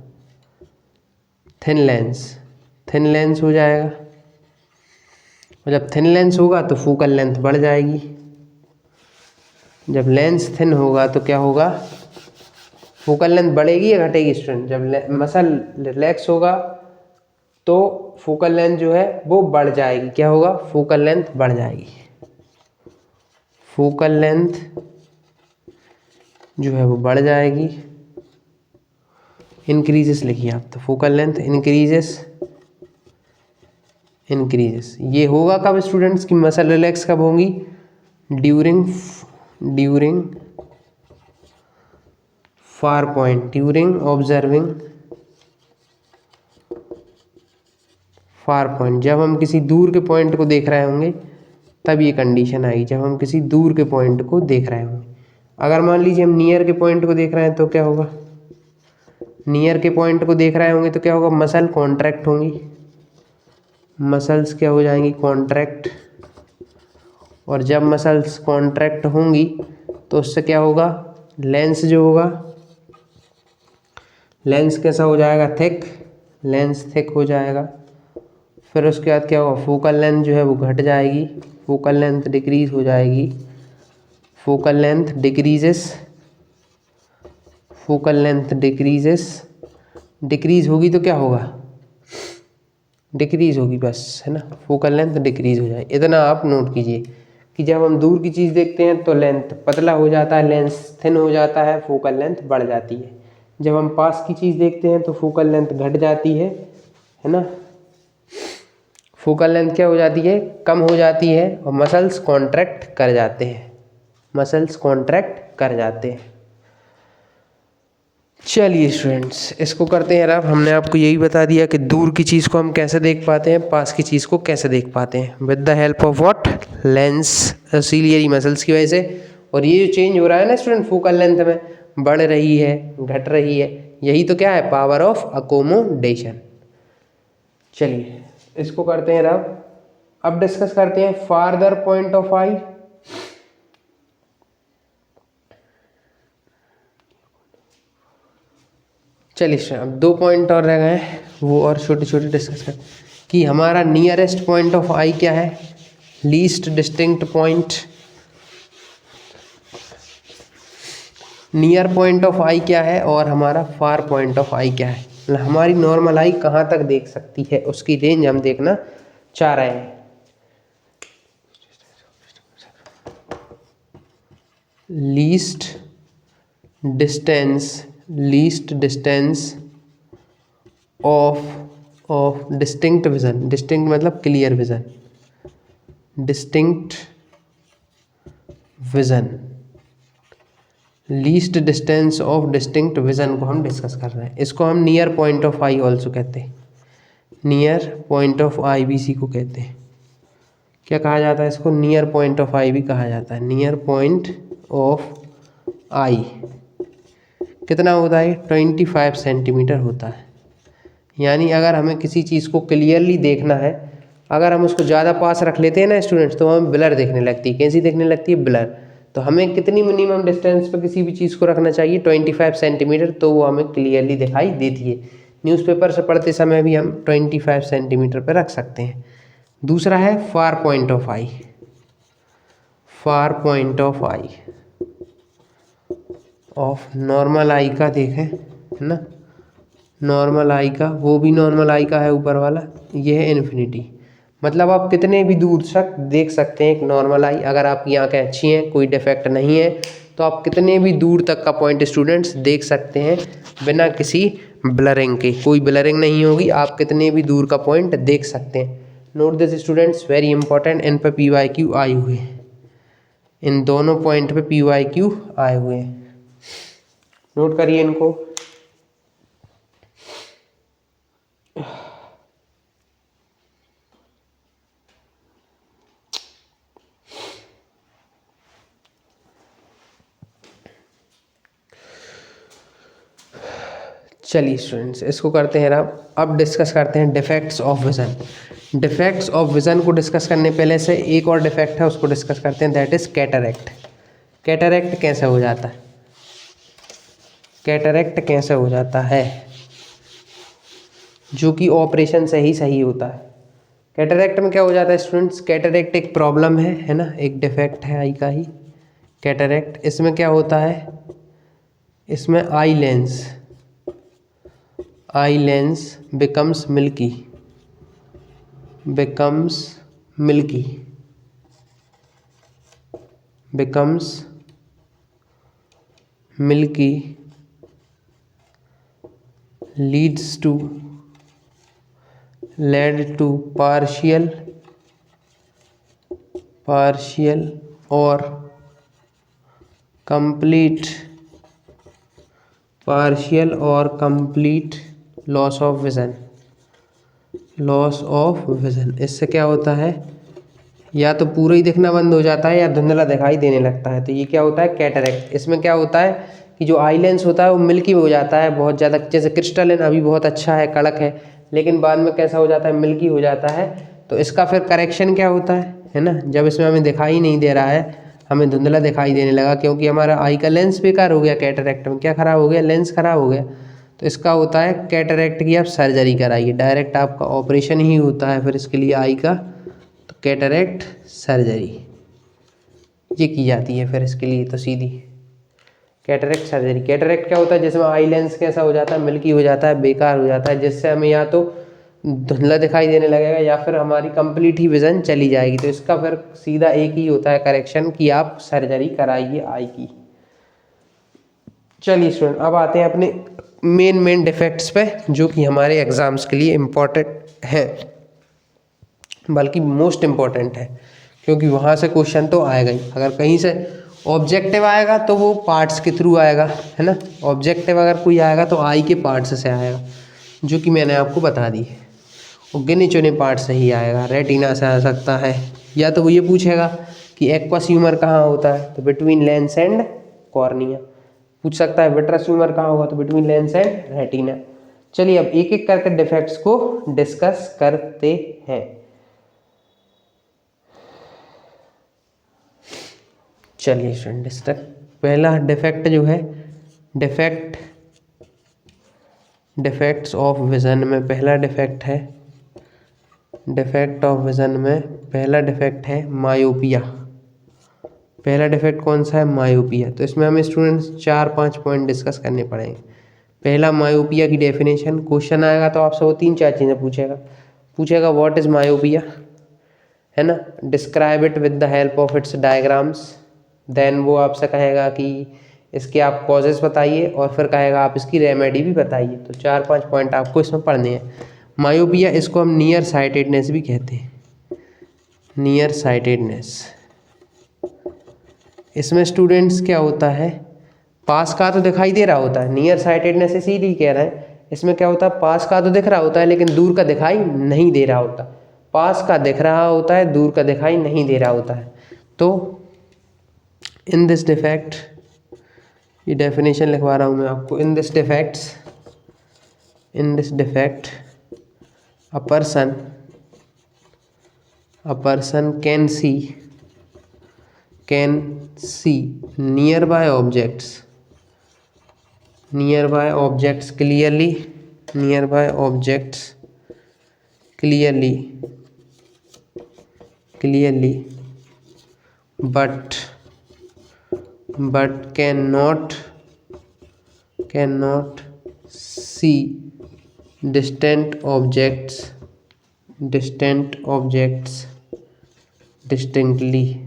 थिन लेंस हो जाएगा। और जब थिन लेंस होगा तो फोकल लेंथ बढ़ जाएगी। जब लेंस थिन होगा तो क्या होगा, फोकल लेंथ बढ़ेगी या घटेगी स्टूडेंट। जब मसल रिलैक्स होगा तो फोकल लेंथ जो है वो बढ़ जाएगी। क्या होगा, फोकल लेंथ बढ़ जाएगी। फोकल लेंथ जो है वो बढ़ जाएगी, इंक्रीजेस लिखिए आप, तो फोकल लेंथ इंक्रीजेस। ये होगा कब स्टूडेंट्स की मसल रिलैक्स कब होंगी, during far point, during observing far point. जब हम किसी दूर के पॉइंट को देख रहे होंगे तब ये कंडीशन आएगी, जब हम किसी दूर के पॉइंट को देख रहे होंगे। अगर मान लीजिए हम नियर के पॉइंट को देख रहे हैं तो क्या होगा, नियर के पॉइंट को देख रहे होंगे तो क्या होगा, मसल कॉन्ट्रैक्ट होंगी, मसल्स क्या हो जाएंगी, कॉन्ट्रैक्ट। और जब मसल्स कॉन्ट्रैक्ट होंगी तो उससे क्या होगा, लेंस जो होगा, लेंस कैसा हो जाएगा, लेंस थिक हो जाएगा। फिर उसके बाद क्या होगा, फोकल लेंथ जो है वो घट जाएगी, फोकल लेंथ डिक्रीज हो जाएगी, फोकल लेंथ डिक्रीज होगी तो क्या होगा, डिक्रीज होगी बस, है ना, फोकल लेंथ डिक्रीज हो जाए। इतना आप नोट कीजिए कि जब हम दूर की चीज़ देखते हैं तो लेंथ पतला हो जाता है, लेंस थिन हो जाता है, फोकल लेंथ बढ़ जाती है। जब हम पास की चीज़ देखते हैं तो फोकल लेंथ घट जाती है ना, फोकल लेंथ क्या हो जाती है, कम हो जाती है, और मसल्स कॉन्ट्रैक्ट कर जाते हैं। चलिए स्टूडेंट्स इसको करते हैं रब। हमने आपको यही बता दिया कि दूर की चीज़ को हम कैसे देख पाते हैं, पास की चीज़ को कैसे देख पाते हैं, with the help of what, lens, ciliary muscles की वजह से। और ये जो चेंज हो रहा है ना स्टूडेंट, फोकल लेंथ में बढ़ रही है, घट रही है, यही तो क्या है, पावर ऑफ अकोमोडेशन। चलिए इसको करते हैं रब। अब डिस्कस करते हैं फार्दर पॉइंट ऑफ आई। चलिए अब 2 पॉइंट और रह गए हैं, वो और छोटे छोटे डिस्कस कर कि हमारा नियरेस्ट पॉइंट ऑफ आई क्या है, least distinct point, near point of eye क्या है और हमारा फार पॉइंट ऑफ आई क्या है। मतलब हमारी नॉर्मल आई कहाँ तक देख सकती है, उसकी रेंज हम देखना चाह रहे हैं। Least distance of distinct vision, distinct मतलब clear vision, distinct vision, least distance of distinct vision को हम डिस्कस कर रहे हैं। इसको हम near point of eye also कहते हैं, नियर पॉइंट ऑफ आई भी इसी को कहते हैं। क्या कहा जाता है इसको, नियर पॉइंट ऑफ आई भी कहा जाता है। नियर पॉइंट ऑफ आई कितना होता है, 25 सेंटीमीटर होता है। यानी अगर हमें किसी चीज़ को क्लियरली देखना है, अगर हम उसको ज़्यादा पास रख लेते हैं ना स्टूडेंट्स, तो हमें ब्लर देखने लगती है। कैसी देखने लगती है, ब्लर। तो हमें कितनी मिनिमम डिस्टेंस पर किसी भी चीज़ को रखना चाहिए, 25 सेंटीमीटर, तो वो हमें क्लियरली दिखाई देती है। न्यूज़पेपर से पढ़ते समय भी हम 25 सेंटीमीटर पर रख सकते हैं। दूसरा है far point of eye, far point of eye of normal eye का देखें, है ना, नॉर्मल आई का, वो भी नॉर्मल आई का है ऊपर वाला, ये है इन्फिनिटी। मतलब आप कितने भी दूर तक देख सकते हैं एक नॉर्मल आई। अगर आपकी आंखें अच्छी हैं, कोई डिफेक्ट नहीं है, तो आप कितने भी दूर तक का पॉइंट स्टूडेंट्स देख सकते हैं बिना किसी ब्लरिंग के। कोई ब्लरिंग नहीं होगी, आप कितने भी दूर का पॉइंट देख सकते हैं। Note this students, very important, इन पर PYQ आए हुए हैं, इन दोनों पॉइंट पे PYQ आए हुए हैं, नोट करिए इनको। चलिए स्टूडेंट्स, इसको करते हैं अब डिस्कस करते हैं defects of vision. Defects of vision को डिस्कस करने पहले से एक और डिफेक्ट है, उसको डिस्कस करते हैं, दैट इज़ कैटरेक्ट। कैटरेक्ट कैसे हो जाता है? कैटरेक्ट कैसे हो जाता है, जो कि ऑपरेशन से ही सही होता है। कैटरेक्ट में क्या हो जाता है स्टूडेंट्स? कैटरेक्ट एक प्रॉब्लम है ना, एक डिफेक्ट है आई का ही कैटरेक्ट। इसमें क्या होता है? इसमें eye lens becomes milky, becomes milky led to partial or complete loss of vision। इससे क्या होता है? या तो पूरा ही दिखना बंद हो जाता है या धुंधला दिखाई देने लगता है। तो ये क्या होता है? कैटरेक्ट। इसमें क्या होता है कि जो आई लेंस होता है वो मिल्की हो जाता है बहुत ज़्यादा, जैसे क्रिस्टलन अभी बहुत अच्छा है, कड़क है, लेकिन बाद में कैसा हो जाता है? मिल्की हो जाता है। तो इसका फिर करेक्शन क्या होता है ना, जब इसमें हमें दिखाई नहीं दे रहा है, हमें धुंधला दिखाई देने लगा, क्योंकि हमारा आई का लेंस बेकार हो गया। कैटरेक्ट में क्या ख़राब हो गया? लेंस ख़राब हो गया। तो इसका होता है कैटरेक्ट की आप सर्जरी कराइए, डायरेक्ट आपका ऑपरेशन ही होता है फिर इसके लिए आई का। तो कैटरेक्ट सर्जरी ये की जाती है फिर इसके लिए, तो सीधी कैटरेक्ट सर्जरी। कैटरेक्ट क्या होता है? जिसमें आई लेंस कैसा हो जाता है? मिल्की हो जाता है, बेकार हो जाता है, जिससे हमें या तो धुंधला दिखाई देने लगेगा या फिर हमारी कंप्लीट ही विजन चली जाएगी। तो इसका फिर सीधा एक ही होता है करेक्शन, कि आप सर्जरी कराइए आई की। चलिए स्टूडेंट, अब आते हैं अपने मेन डिफेक्ट्स पे, जो कि हमारे एग्जाम्स के लिए इम्पोर्टेंट है, बल्कि मोस्ट इम्पॉर्टेंट है, क्योंकि वहाँ से क्वेश्चन तो आएगा ही। अगर कहीं से ऑब्जेक्टिव आएगा तो वो पार्ट्स के थ्रू आएगा, है ना। ऑब्जेक्टिव अगर कोई आएगा तो आई के पार्ट्स से आएगा, जो कि मैंने आपको बता दी है। और गिने चुने पार्ट से ही आएगा। रेटिना से आ सकता है, या तो वो ये पूछेगा कि एक्वस ह्यूमर कहाँ होता है, तो बिटवीन लेंस एंड कॉर्निया। पूछ सकता है विट्रस ह्यूमर कहाँ होगा, तो बिटवीन लेंस एंड रेटिना। चलिए अब एक एक करके डिफेक्ट्स को डिस्कस करते हैं। चलिए स्टूडेंट, पहला डिफेक्ट जो है, डिफेक्ट्स ऑफ विज़न में पहला डिफेक्ट है, डिफेक्ट ऑफ विज़न में पहला डिफेक्ट है मायोपिया। पहला डिफेक्ट कौन सा है? मायोपिया। तो इसमें हमें स्टूडेंट्स 4-5 पॉइंट डिस्कस करने पड़ेंगे। पहला, मायोपिया की डेफिनेशन। क्वेश्चन आएगा तो आपसे वो 3-4 चीज़ें पूछेगा व्हाट इज़ मायोपिया, है ना। Describe it with the help of its diagrams. देन वो आपसे कहेगा कि इसके आप कॉजेस बताइए, और फिर कहेगा आप इसकी रेमेडी भी बताइए। तो 4-5 पॉइंट आपको इसमें पढ़ने हैं। मायोपिया, इसको हम नियर साइटेडनेस भी कहते हैं, नियर साइटेडनेस। इसमें स्टूडेंट्स क्या होता है? पास का तो दिखाई दे रहा होता है। नियर साइटेडनेस इसीलिए कह रहे हैं। इसमें क्या होता है? पास का तो दिख रहा होता है, लेकिन दूर का दिखाई नहीं दे रहा होता। पास का दिख रहा होता है, दूर का दिखाई नहीं दे रहा होता है। तो इन दिस डिफेक्ट, ये डेफिनेशन लिखवा रहा हूँ मैं आपको। In this defect a person can see nearby objects clearly, but cannot see distant objects distinctly,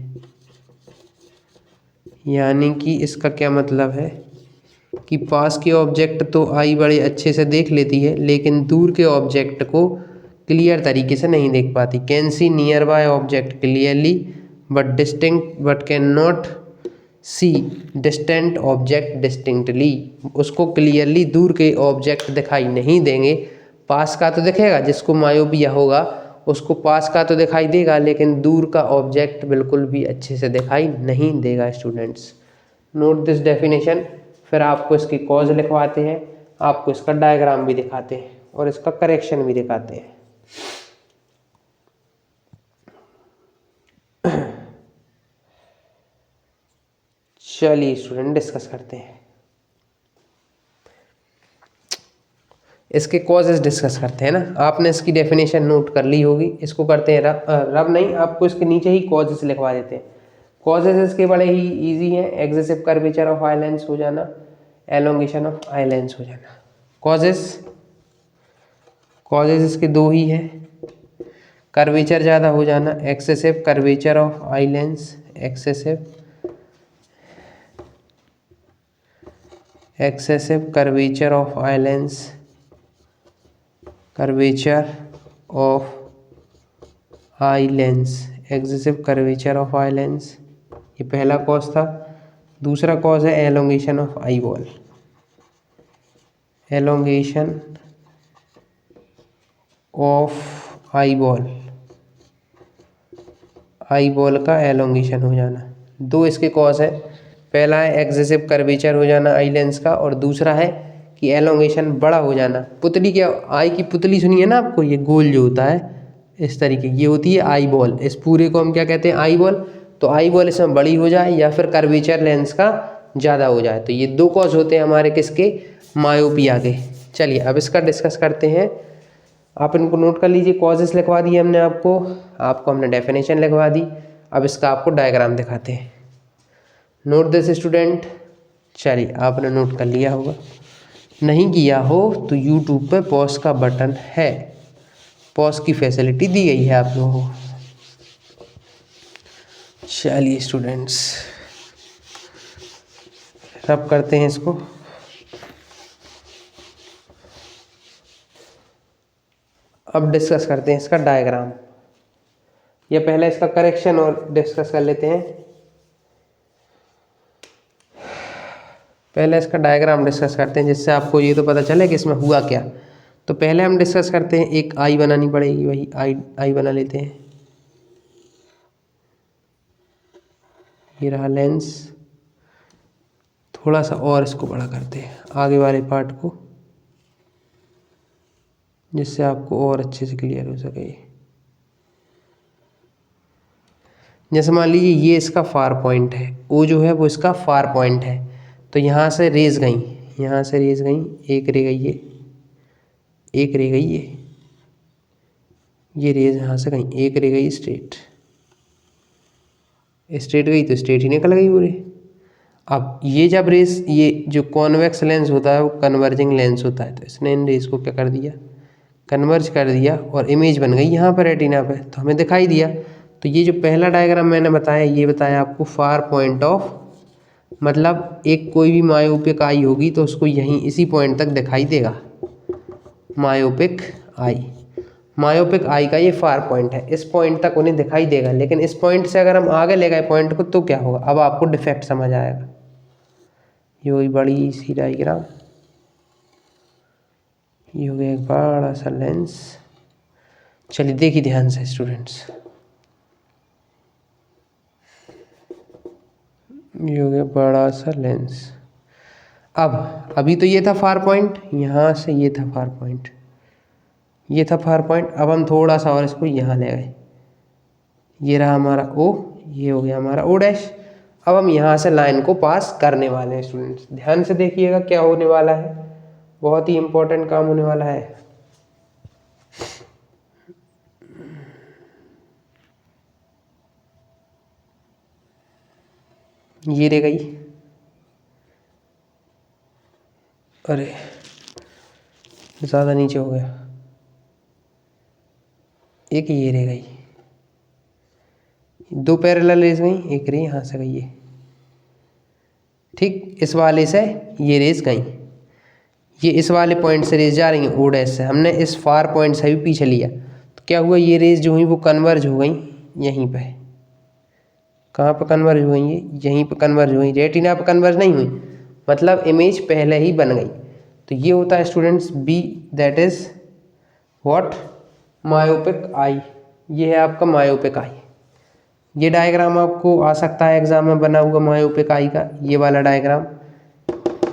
यानी कि इसका क्या मतलब है कि पास के ऑब्जेक्ट तो आई बड़े अच्छे से देख लेती है, लेकिन दूर के ऑब्जेक्ट को क्लियर तरीके से नहीं देख पाती। Can see near by object clearly but can not see distant object distinctly. उसको क्लियरली दूर के ऑब्जेक्ट दिखाई नहीं देंगे, पास का तो दिखेगा, जिसको मायोपिया होगा उसको पास का तो दिखाई देगा, लेकिन दूर का ऑब्जेक्ट बिल्कुल भी अच्छे से दिखाई नहीं देगा। Students note this definition. फिर आपको इसकी कॉज लिखवाते हैं, आपको इसका डायग्राम भी दिखाते हैं और इसका करेक्शन भी दिखाते हैं। चलिए स्टूडेंट डिस्कस करते हैं, इसके कॉजेज डिस्कस करते हैं ना। आपने इसकी डेफिनेशन नोट कर ली होगी, इसको करते हैं रब नहीं, आपको इसके नीचे ही कॉजेज लिखवा देते हैं। कॉजेज इसके बड़े ही इजी हैं, excessive curvature of eye lens हो जाना, एलोंगेशन ऑफ आई लेंस हो जाना। कॉजेज इसके दो ही हैं, कर्वेचर ज़्यादा हो जाना, excessive curvature of eye lens, excessive curvature of eye lens, curvature of eye lens, excessive curvature of eye lens, ये पहला कॉज था। दूसरा कॉज है elongation of eye ball, elongation of eye ball का एलोंगेशन हो जाना। दो इसके कॉज है, पहला है एक्सेसिव कर्वेचर हो जाना आई लेंस का, और दूसरा है कि एलोंगेशन बड़ा हो जाना। पुतली क्या, आई की पुतली सुनी है ना आपको, ये गोल जो होता है इस तरीके, ये होती है आई बॉल। इस पूरे को हम क्या कहते हैं, आई बॉल। तो आई बॉल इसमें बड़ी हो जाए या फिर कर्वेचर लेंस का ज़्यादा हो जाए, तो ये दो कॉज होते हैं हमारे किसके, मायोपिया के। चलिए अब इसका डिस्कस करते हैं। आप इनको नोट कर लीजिए, कॉजेस लिखवा दिए हमने आपको हमने डेफिनेशन लिखवा दी। अब इसका आपको डायग्राम दिखाते हैं। Note this student. चलिए आपने नोट कर लिया होगा, नहीं किया हो तो यूट्यूब पे पॉज का बटन है, पॉज की फैसिलिटी दी गई है आप लोगों को। चलिए स्टूडेंट्स रब करते हैं इसको। अब डिस्कस करते हैं इसका डायग्राम, या पहले इसका करेक्शन और डिस्कस कर लेते हैं। पहले इसका डायग्राम डिस्कस करते हैं, जिससे आपको ये तो पता चले कि इसमें हुआ क्या। तो पहले हम डिस्कस करते हैं, एक आई बनानी पड़ेगी, वही आई बना लेते हैं। ये रहा लेंस, थोड़ा सा और इसको बड़ा करते हैं आगे वाले पार्ट को, जिससे आपको और अच्छे से क्लियर हो सके। जैसे मान लीजिए ये इसका फार पॉइंट है, वो जो है वो इसका फार पॉइंट है। तो यहाँ से रेज गई, एक रे गई, एक रे गई, ये रेज यहाँ से गई, एक रे गई स्ट्रेट गई तो स्ट्रेट ही निकल गई पूरी। अब ये जब रेस, ये जो कॉन्वेक्स लेंस होता है वो कन्वर्जिंग लेंस होता है, तो इसने इन रेस को क्या कर दिया, कन्वर्ज कर दिया और इमेज बन गई यहाँ पर रेटिना पे, तो हमें दिखाई दिया। तो ये जो पहला डायग्राम मैंने बताया, ये बताया आपको फार पॉइंट ऑफ, मतलब एक कोई भी मायोपिक आई होगी तो उसको यहीं इसी पॉइंट तक दिखाई देगा, मायोपिक आई का ये फार पॉइंट है, इस पॉइंट तक उन्हें दिखाई देगा। लेकिन इस पॉइंट से अगर हम आगे ले गए पॉइंट को तो क्या होगा, अब आपको डिफेक्ट समझ आएगा। ये हुई बड़ी सी डायग्राम, ये हो गया एक बड़ा सा लेंस। चलिए देखिए ध्यान से स्टूडेंट्स, ये हो गया बड़ा सा लेंस। अब अभी तो ये था फार पॉइंट, यहाँ से ये था फार पॉइंट, ये था फार पॉइंट। अब हम थोड़ा सा और इसको यहाँ ले गए, ये रहा हमारा ओ, ये हो गया हमारा ओ डैश। अब हम यहाँ से लाइन को पास करने वाले हैं स्टूडेंट्स, ध्यान से देखिएगा क्या होने वाला है, बहुत ही इंपॉर्टेंट काम होने वाला है। ये रह गई, अरे ज़्यादा नीचे हो गया, एक ये रह गई, 2 पैरेलल रेज गई, एक रे यहाँ से गई है। ठीक, इस वाले से ये रेज गई, ये इस वाले पॉइंट से रेज जा रही हैं ओ डैश से, हमने इस फार पॉइंट से भी पीछे लिया, तो क्या हुआ, ये रेज जो हुई वो कन्वर्ज हो गई यहीं पे। कहाँ पे कन्वर्ज हो गई, ये यहीं पे कन्वर्ज हो गई, रेटिना पे कन्वर्ज नहीं हुई, मतलब इमेज पहले ही बन गई। तो ये होता है students B, that is what, myopic eye. ये है आपका मायोपिक आई। ये डायग्राम आपको आ सकता है एग्जाम में बना हुआ मायोपिक आई का, ये वाला डायग्राम,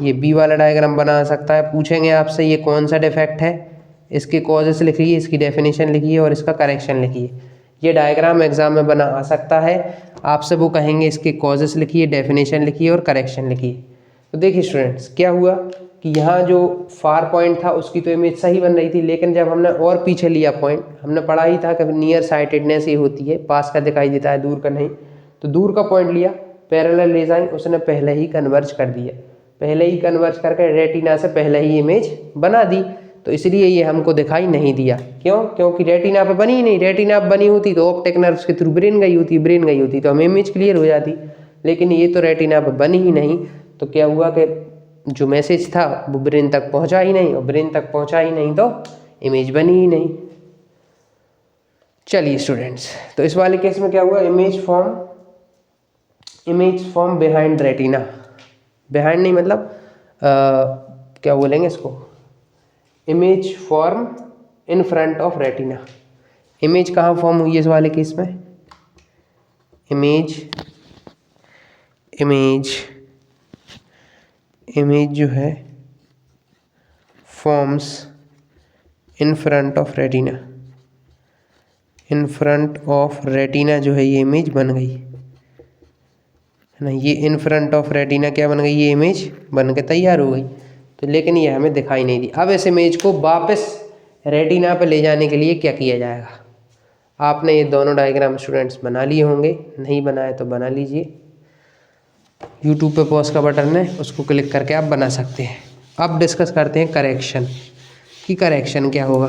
ये बी वाला डायग्राम बना सकता है। पूछेंगे आपसे ये कौन सा डिफेक्ट है, इसके कॉजेस लिखिए, इसकी डेफिनेशन लिखिए और इसका करेक्शन लिखिए। ये डायग्राम एग्जाम में बना आ सकता है, आपसे वो कहेंगे इसके कॉजेस लिखिए, डेफिनेशन लिखिए और करेक्शन लिखिए। तो देखिए स्टूडेंट्स, क्या हुआ कि यहाँ जो फार पॉइंट था उसकी तो इमेज सही बन रही थी, लेकिन जब हमने और पीछे लिया पॉइंट, हमने पढ़ा ही था कि नियर साइटेडनेस ये होती है, पास का दिखाई देता है, दूर का नहीं। तो दूर का पॉइंट लिया, पैरेलल रेज आई, उसने पहले ही कन्वर्ज कर दिया, पहले ही कन्वर्ज करके रेटिना से पहले ही इमेज बना दी। तो इसलिए ये हमको दिखाई नहीं दिया। क्यों? क्योंकि रेटिना पे बनी ही नहीं। रेटिना पे बनी होती तो ऑप्टिक नर्व्स के थ्रू ब्रेन गई होती, ब्रेन गई होती तो हमें इमेज क्लियर हो जाती, लेकिन ये तो रेटिना पे बनी ही नहीं। तो क्या हुआ कि जो मैसेज था वो ब्रेन तक पहुंचा ही नहीं, और ब्रेन तक पहुंचा ही नहीं तो इमेज बनी ही नहीं। चलिए स्टूडेंट्स, तो इस वाले केस में क्या हुआ, image form behind retina, behind नहीं मतलब क्या बोलेंगे इसको, image form in front of retina. Image कहाँ फॉर्म हुई है इस वाले केस में, इमेज जो है forms in front of retina, in front of retina जो है ये इमेज बन गई है ना, ये इन फ्रंट ऑफ रेटिना क्या बन गई, ये इमेज बन के तैयार हो गई। तो लेकिन ये हमें दिखाई नहीं दी। अब इस इमेज को वापस रेटिना पे ले जाने के लिए क्या किया जाएगा, आपने ये दोनों डायग्राम स्टूडेंट्स बना लिए होंगे, नहीं बनाए तो बना लीजिए। यूट्यूब पे पॉज का बटन है, उसको क्लिक करके आप बना सकते हैं। अब डिस्कस करते हैं करेक्शन कि करेक्शन क्या होगा।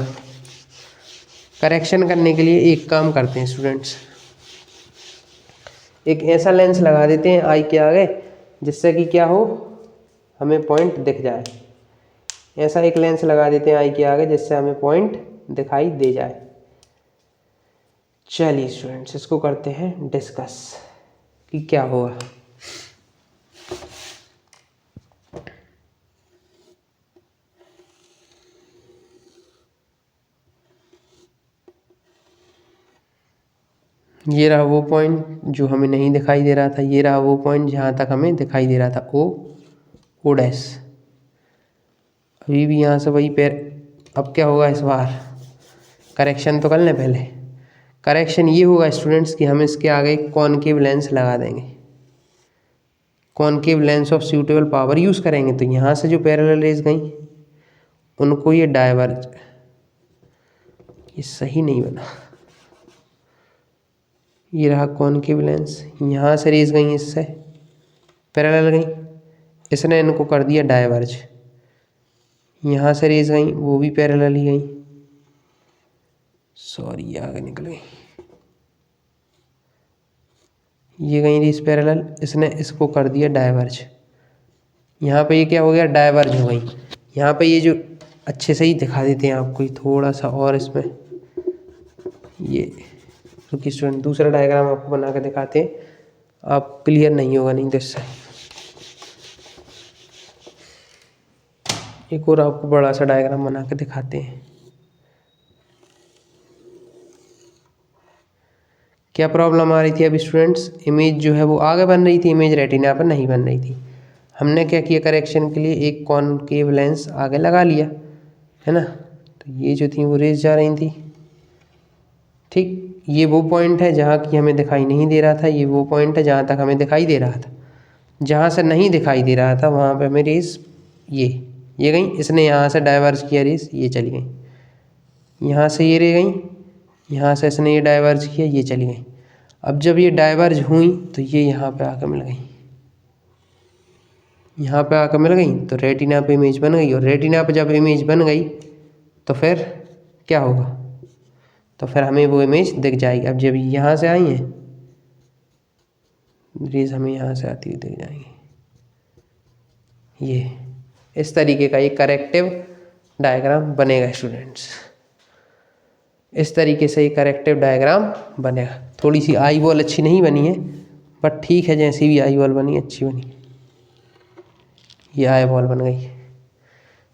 करेक्शन करने के लिए एक काम करते हैं स्टूडेंट्स, एक ऐसा लेंस लगा देते हैं आई के आगे जिससे कि क्या हो, हमें पॉइंट दिख जाए। ऐसा एक लेंस लगा देते हैं आई के आगे जिससे हमें पॉइंट दिखाई दे जाए। चलिए स्टूडेंट्स, इसको करते हैं डिस्कस कि क्या होगा। ये रहा वो पॉइंट जो हमें नहीं दिखाई दे रहा था, ये रहा वो पॉइंट जहाँ तक हमें दिखाई दे रहा था, ओ डैश। अभी भी यहाँ से वही पैर। अब क्या होगा इस बार, करेक्शन तो कर लें पहले। करेक्शन ये होगा स्टूडेंट्स कि हम इसके आगे कॉनकेव लेंस लगा देंगे, concave lens of suitable power use करेंगे। तो यहाँ से जो पैरेलल रेज गई उनको ये डाइवर्ज, ये सही नहीं बना, ये रहा कॉनकेव लेंस, यहाँ से रेज गई, इससे पैरेलल गई, इसने इनको कर दिया डाइवर्ज। यहाँ से रेज गई, वो भी पैरेलल ही गई, सॉरी आगे निकल गई, ये गई रेज पैरेलल, इसने इसको कर दिया डाइवर्ज। यहाँ पे ये क्या हो गया, डाइवर्ज हो गई। यहाँ पे ये जो अच्छे से ही दिखा देते हैं आपको, ये थोड़ा सा और इसमें ये, क्योंकि स्टूडेंट दूसरा डायग्राम आपको बना के दिखाते हैं, आप क्लियर नहीं होगा नहीं तो इससे। एक और आपको बड़ा सा डायग्राम बना के दिखाते हैं। क्या प्रॉब्लम आ रही थी अभी स्टूडेंट्स, इमेज जो है वो आगे बन रही थी, इमेज रेटिना पर नहीं बन रही थी। हमने क्या किया, करेक्शन के लिए एक कॉनकेव लेंस आगे लगा लिया, है ना। तो ये जो थी वो रेज जा रही थी, ठीक। ये वो पॉइंट है जहाँ की हमें दिखाई नहीं दे रहा था, ये वो पॉइंट है जहाँ तक हमें दिखाई दे रहा था। जहाँ से नहीं दिखाई दे रहा था वहाँ पे हमें रेस ये गई, इसने यहाँ से डाइवर्ज किया, रेस ये चली गई। यहाँ से ये रे गई, यहाँ से इसने ये डाइवर्ज किया, ये चली गई। अब जब ये डाइवर्ज हुई तो ये यहाँ पे आकर मिल गई, यहाँ पे आकर मिल गई तो रेटिना पे इमेज बन गई। और रेटिना पे जब इमेज बन गई तो फिर क्या होगा, तो फिर हमें वो इमेज दिख जाएगी। अब जब यहाँ से आई हैं रेज हमें यहाँ से आती हुई दिख जाएंगी। ये इस तरीके का एक करेक्टिव डायग्राम बनेगा स्टूडेंट्स। इस तरीके से ये करेक्टिव डायग्राम बनेगा। थोड़ी सी आई बॉल अच्छी नहीं बनी है, बट ठीक है, जैसी भी आई बॉल बनी अच्छी बनी। ये आई बॉल बन गई।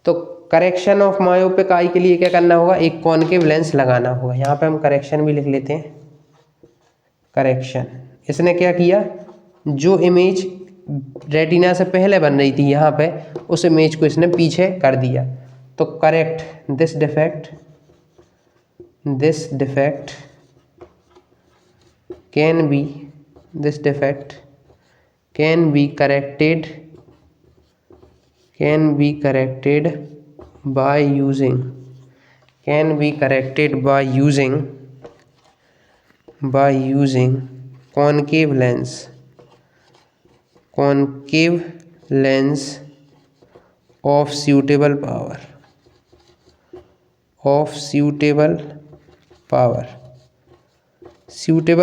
तो करेक्शन ऑफ मायोपिक आई के लिए क्या करना होगा, एक कॉनकेव लेंस लगाना होगा। यहाँ पे हम करेक्शन भी लिख लेते हैं। करेक्शन, इसने क्या किया, जो इमेज रेटिना से पहले बन रही थी यहाँ पे, उस इमेज को इसने पीछे कर दिया। तो correct this defect can be this defect can be corrected by using concave lens of suitable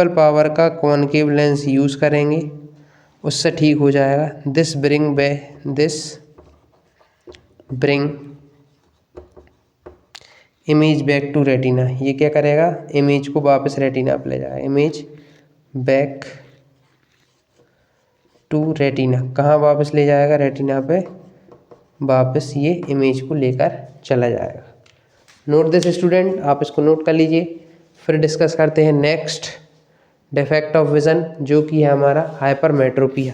power का कॉनकेव लेंस यूज़ करेंगे, उससे ठीक हो जाएगा। This bring image back to retina. ये क्या करेगा, इमेज को वापस रेटिना पे ले जाएगा। इमेज बैक टू रेटिना, कहाँ वापस ले जाएगा, रेटिना पे वापस ये इमेज को लेकर चला जाएगा। नोट दिस स्टूडेंट, आप इसको नोट कर लीजिए। फिर डिस्कस करते हैं नेक्स्ट डिफेक्ट ऑफ विज़न, जो कि है हमारा हाइपरमेट्रोपिया।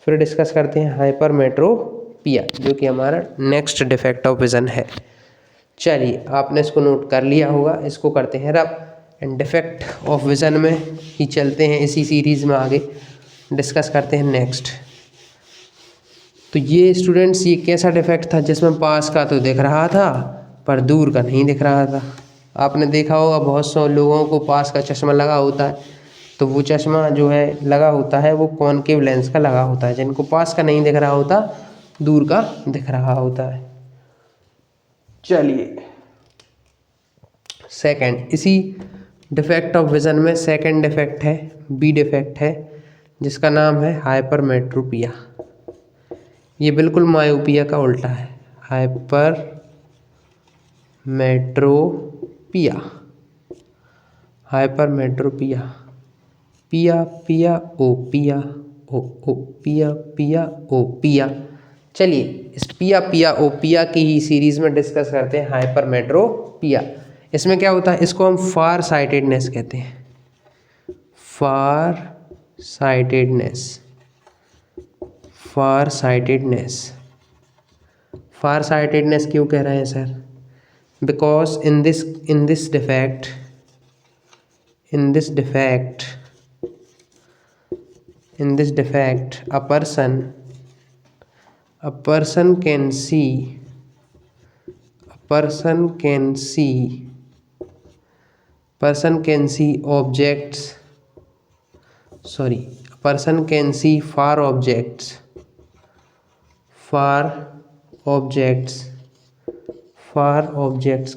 फिर डिस्कस करते हैं हाइपरमेट्रोपिया, जो कि हमारा नेक्स्ट डिफेक्ट ऑफ विज़न है। चलिए, आपने इसको नोट कर लिया होगा। इसको करते हैं रब एंड डिफेक्ट ऑफ विज़न में ही चलते हैं। इसी सीरीज़ में आगे डिस्कस करते हैं नेक्स्ट। तो ये स्टूडेंट्स, ये कैसा डिफेक्ट था जिसमें पास का तो दिख रहा था पर दूर का नहीं दिख रहा था। आपने देखा होगा बहुत सौ लोगों को पास का चश्मा लगा होता है, तो वो चश्मा जो है लगा होता है वो कॉनकेव लेंस का लगा होता है। जिनको पास का नहीं दिख रहा होता, दूर का दिख रहा होता है। चलिए, सेकंड, इसी डिफेक्ट ऑफ विज़न में सेकंड डिफेक्ट है, बी डिफेक्ट है, जिसका नाम है हाइपरमेट्रोपिया। ये बिल्कुल मायोपिया का उल्टा है। हाइपरमेट्रोपिया, पिया पिया ओ पिया ओ ओ पिया पिया ओ पिया। चलिए, इस पिया पिया ओ पिया की ही सीरीज में डिस्कस करते हैं हाइपरमेट्रोपिया। इसमें क्या होता है, इसको हम फार साइटेडनेस कहते हैं। फार साइटेडनेस क्यों कह रहे हैं sir? Because in this defect a person can see far objects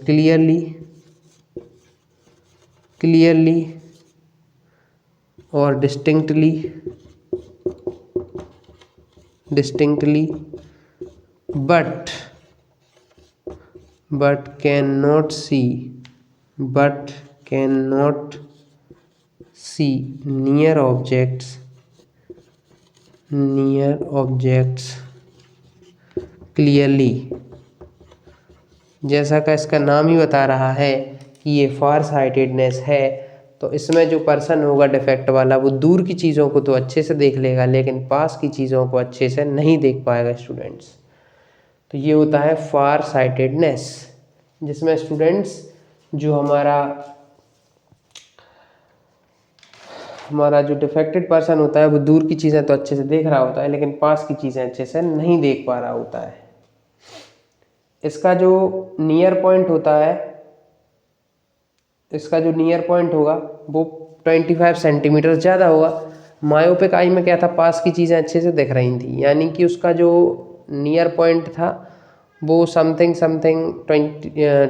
clearly or distinctly but cannot see near objects clearly। जैसा कि इसका नाम ही बता रहा है कि ये फार साइटेडनेस है, तो इसमें जो पर्सन होगा डिफेक्ट वाला, वो दूर की चीज़ों को तो अच्छे से देख लेगा, लेकिन पास की चीज़ों को अच्छे से नहीं देख पाएगा स्टूडेंट्स। तो ये होता है फार साइटेडनेस, जिसमें स्टूडेंट्स जो हमारा जो डिफेक्टेड पर्सन होता है, वो दूर की चीज़ें तो अच्छे से देख रहा होता है, लेकिन पास की चीज़ें अच्छे से नहीं देख पा रहा होता है। इसका जो नियर पॉइंट होगा वो 25 सेंटीमीटर ज़्यादा होगा। मायोपिक आई में क्या था, पास की चीज़ें अच्छे से दिख रही थी, यानी कि उसका जो नियर पॉइंट था वो समथिंग समथिंग